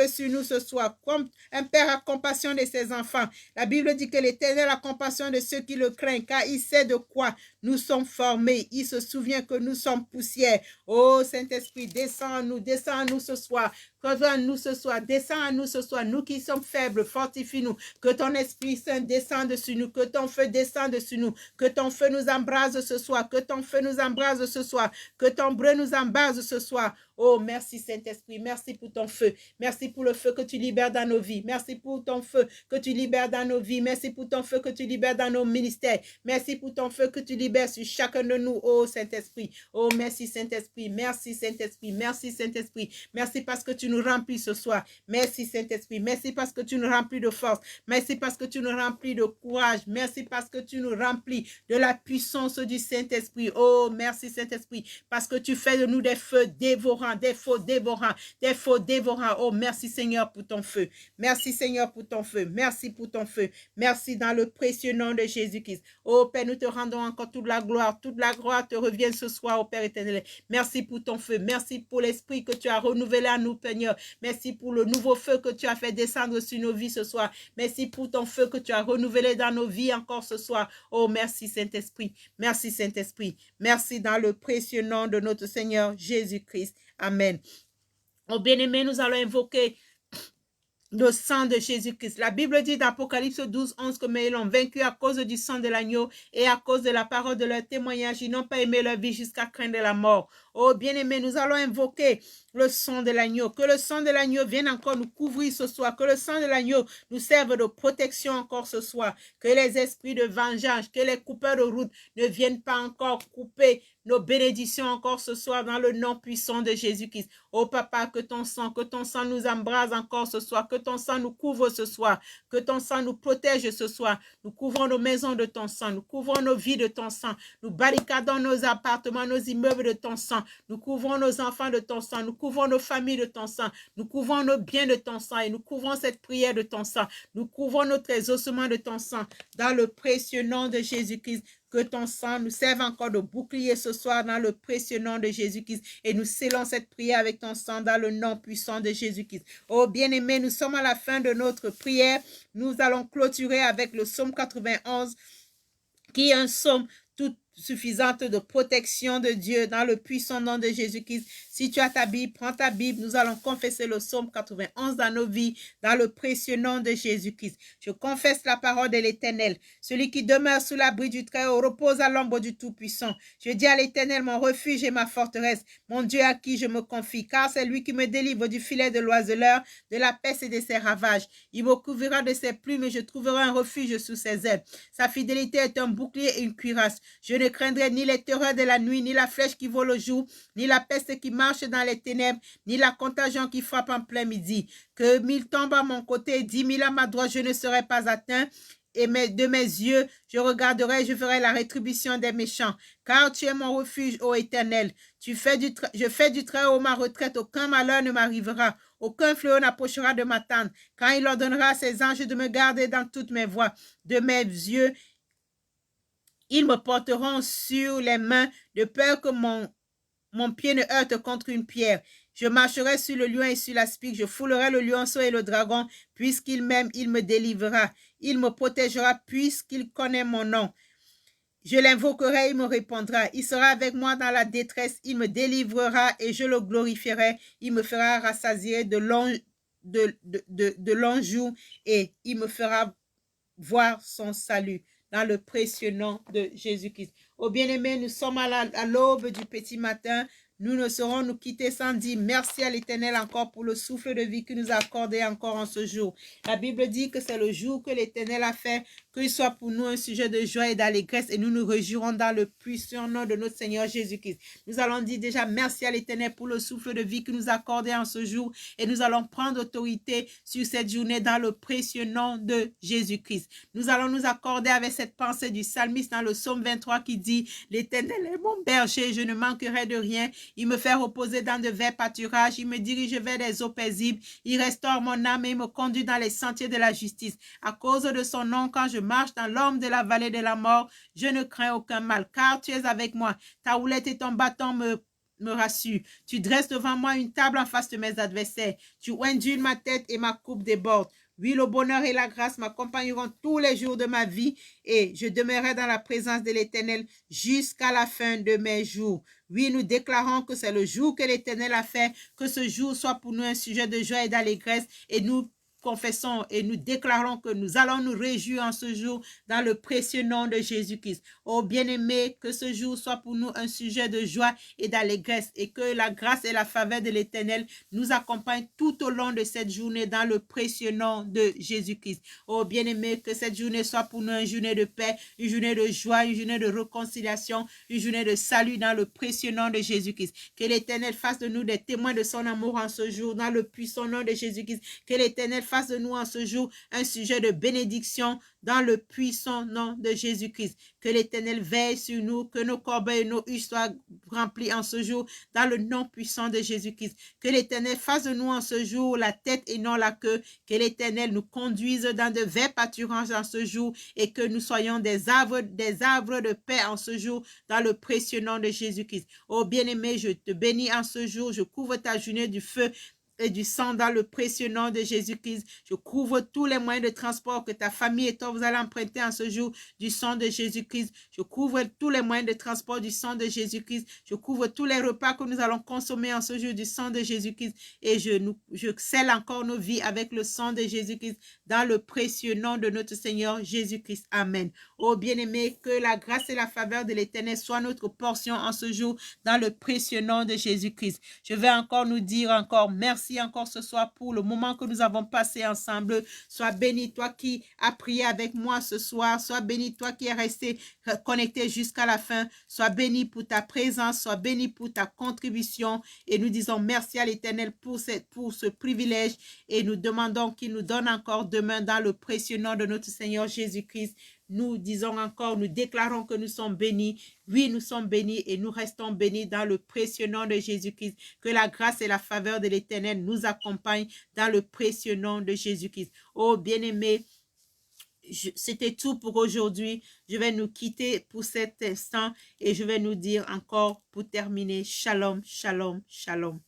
sur nous ce soir. Comme un père a compassion de ses enfants. La Bible dit que l'Éternel a compassion de ceux qui le craignent, car il sait de quoi nous sommes formés. Il se souvient que nous sommes poussière. Oh Saint-Esprit, descends à nous ce soir. Descends à nous ce soir, descends à nous ce soir. Nous qui sommes faibles, fortifie-nous. Que ton Esprit Saint descende sur nous, que ton feu descende sur nous, que ton feu nous embrase ce soir, que ton feu nous embrase ce soir, que ton breu nous embrase ce soir. Oh, merci Saint-Esprit, merci pour ton feu. Merci pour le feu que tu libères dans nos vies. Merci pour ton feu que tu libères dans nos vies. Merci pour ton feu que tu libères dans nos ministères. Merci pour ton feu que tu libères sur chacun de nous, oh Saint-Esprit. Oh, merci Saint-Esprit, merci Saint-Esprit, merci Saint-Esprit. Merci parce que tu nous remplis ce soir. Merci Saint-Esprit, merci parce que tu nous remplis de force. Merci parce que tu nous remplis de courage. Merci parce que tu nous remplis de la puissance du Saint-Esprit. Oh, merci Saint-Esprit, parce que tu fais de nous des feux dévorants, des feux dévorants, des feux dévorants. Oh, merci Seigneur pour ton feu. Merci Seigneur pour ton feu. Merci pour ton feu. Merci dans le précieux nom de Jésus-Christ. Oh Père, nous te rendons encore toute la gloire. Toute la gloire te revient ce soir, oh Père éternel. Merci pour ton feu. Merci pour l'esprit que tu as renouvelé à nous, Seigneur. Merci pour le nouveau feu que tu as fait descendre sur nos vies ce soir. Merci pour ton feu que tu as renouvelé dans nos vies encore ce soir. Oh, merci Saint-Esprit. Merci Saint-Esprit. Merci dans le précieux nom de notre Seigneur Jésus-Christ. Amen. Oh bien-aimé, nous allons invoquer le sang de Jésus-Christ. La Bible dit dans Apocalypse 12, 11 que mais ils l'ont vaincu à cause du sang de l'agneau et à cause de la parole de leur témoignage. Ils n'ont pas aimé leur vie jusqu'à craindre la mort. Oh bien-aimé, nous allons invoquer le sang de l'agneau. Que le sang de l'agneau vienne encore nous couvrir ce soir. Que le sang de l'agneau nous serve de protection encore ce soir. Que les esprits de vengeance, que les coupeurs de route ne viennent pas encore couper nos bénédictions encore ce soir dans le nom puissant de Jésus-Christ. Oh papa, que ton sang nous embrase encore ce soir, que ton sang nous couvre ce soir, que ton sang nous protège ce soir. Nous couvrons nos maisons de ton sang, nous couvrons nos vies de ton sang, nous barricadons nos appartements, nos immeubles de ton sang, nous couvrons nos enfants de ton sang, nous couvrons nos familles de ton sang, nous couvrons nos biens de ton sang et nous couvrons cette prière de ton sang, nous couvrons notre exaucement de ton sang dans le précieux nom de Jésus-Christ. Que ton sang nous serve encore de bouclier ce soir dans le précieux nom de Jésus-Christ. Et nous scellons cette prière avec ton sang dans le nom puissant de Jésus-Christ. Oh bien-aimés, nous sommes à la fin de notre prière. Nous allons clôturer avec le psaume 91, qui est un psaume tout suffisante de protection de Dieu dans le puissant nom de Jésus-Christ. Si tu as ta Bible, prends ta Bible. Nous allons confesser le psaume 91 dans nos vies, dans le précieux nom de Jésus-Christ. Je confesse la parole de l'Éternel. Celui qui demeure sous l'abri du Très-Haut repose à l'ombre du Tout-Puissant. Je dis à l'Éternel, mon refuge et ma forteresse, mon Dieu à qui je me confie, car c'est lui qui me délivre du filet de l'oiseleur, de la peste et de ses ravages. Il me couvrira de ses plumes et je trouverai un refuge sous ses ailes. Sa fidélité est un bouclier et une cuirasse. Je ne craindrai ni les terreurs de la nuit, ni la flèche qui vole au jour, ni la peste qui marche dans les ténèbres, ni la contagion qui frappe en plein midi. Que 1000 tombent à mon côté, 10 000 à ma droite, je ne serai pas atteint. Et de mes yeux, je regarderai, je ferai la rétribution des méchants. Car tu es mon refuge, ô Éternel. Je fais du Très-Haut ma retraite, aucun malheur ne m'arrivera. Aucun fléau n'approchera de ma tente. Quand il ordonnera à ses anges de me garder dans toutes mes voies, de mes yeux, ils me porteront sur les mains, de peur que mon pied ne heurte contre une pierre. Je marcherai sur le lion et sur l'aspic, je foulerai le lionceau et le dragon, puisqu'il m'aime, il me délivrera. Il me protégera, puisqu'il connaît mon nom. Je l'invoquerai, il me répondra. Il sera avec moi dans la détresse, il me délivrera et je le glorifierai. Il me fera rassasier de longs jours et il me fera voir son salut. Dans le précieux nom de Jésus-Christ. Oh bien-aimés, nous sommes à l'aube du petit matin. Nous ne saurons nous quitter sans dire merci à l'Éternel encore pour le souffle de vie qu'il nous a accordé encore en ce jour. La Bible dit que c'est le jour que l'Éternel a fait, qu'il soit pour nous un sujet de joie et d'allégresse et nous nous réjouirons dans le puissant nom de notre Seigneur Jésus-Christ. Nous allons dire déjà merci à l'Éternel pour le souffle de vie qu'il nous a accordé en ce jour et nous allons prendre autorité sur cette journée dans le précieux nom de Jésus-Christ. Nous allons nous accorder avec cette pensée du psalmiste dans le psaume 23 qui dit « L'Éternel est mon berger, je ne manquerai de rien. Il me fait reposer dans de verts pâturages, il me dirige vers des eaux paisibles, il restaure mon âme et il me conduit dans les sentiers de la justice. À cause de son nom, quand je marche dans l'ombre de la vallée de la mort, je ne crains aucun mal, car tu es avec moi. Ta houlette et ton bâton me rassure. Tu dresses devant moi une table en face de mes adversaires. Tu induis ma tête et ma coupe déborde. Oui, le bonheur et la grâce m'accompagneront tous les jours de ma vie et je demeurerai dans la présence de l'Éternel jusqu'à la fin de mes jours. Oui, nous déclarons que c'est le jour que l'Éternel a fait, que ce jour soit pour nous un sujet de joie et d'allégresse et nous confessons et nous déclarons que nous allons nous réjouir en ce jour dans le précieux nom de Jésus-Christ. Oh bien-aimés, que ce jour soit pour nous un sujet de joie et d'allégresse et que la grâce et la faveur de l'Éternel nous accompagnent tout au long de cette journée dans le précieux nom de Jésus-Christ. Oh bien-aimés, que cette journée soit pour nous une journée de paix, une journée de joie, une journée de réconciliation, une journée de salut dans le précieux nom de Jésus-Christ. Que l'Éternel fasse de nous des témoins de son amour en ce jour dans le puissant nom de Jésus-Christ. Que l'Éternel fasse de nous en ce jour un sujet de bénédiction dans le puissant nom de Jésus-Christ. Que l'Éternel veille sur nous, que nos corbeilles et nos huches soient remplies en ce jour dans le nom puissant de Jésus-Christ. Que l'Éternel fasse de nous en ce jour la tête et non la queue. Que l'Éternel nous conduise dans de verts pâturages en ce jour et que nous soyons des arbres de paix en ce jour dans le précieux nom de Jésus-Christ. Oh bien-aimé, je te bénis en ce jour. Je couvre ta journée du feu et du sang dans le précieux nom de Jésus-Christ. Je couvre tous les moyens de transport que ta famille et toi vous allez emprunter en ce jour du sang de Jésus-Christ. Je couvre tous les moyens de transport du sang de Jésus-Christ. Je couvre tous les repas que nous allons consommer en ce jour du sang de Jésus-Christ. Et je scelle encore nos vies avec le sang de Jésus-Christ dans le précieux nom de notre Seigneur Jésus-Christ. Amen. Oh bien-aimé, que la grâce et la faveur de l'Éternel soient notre portion en ce jour dans le précieux nom de Jésus-Christ. Je vais encore nous dire encore merci encore ce soir pour le moment que nous avons passé ensemble. Sois béni toi qui as prié avec moi ce soir. Sois béni toi qui es resté connecté jusqu'à la fin. Sois béni pour ta présence. Sois béni pour ta contribution. Et nous disons merci à l'Éternel pour ce privilège. Et nous demandons qu'il nous donne encore demain dans le précieux nom de notre Seigneur Jésus-Christ. Nous disons encore, nous déclarons que nous sommes bénis. Oui, nous sommes bénis et nous restons bénis dans le précieux nom de Jésus-Christ. Que la grâce et la faveur de l'Éternel nous accompagnent dans le précieux nom de Jésus-Christ. Oh, bien-aimés, c'était tout pour aujourd'hui. Je vais nous quitter pour cet instant et je vais nous dire encore pour terminer, shalom, shalom, shalom.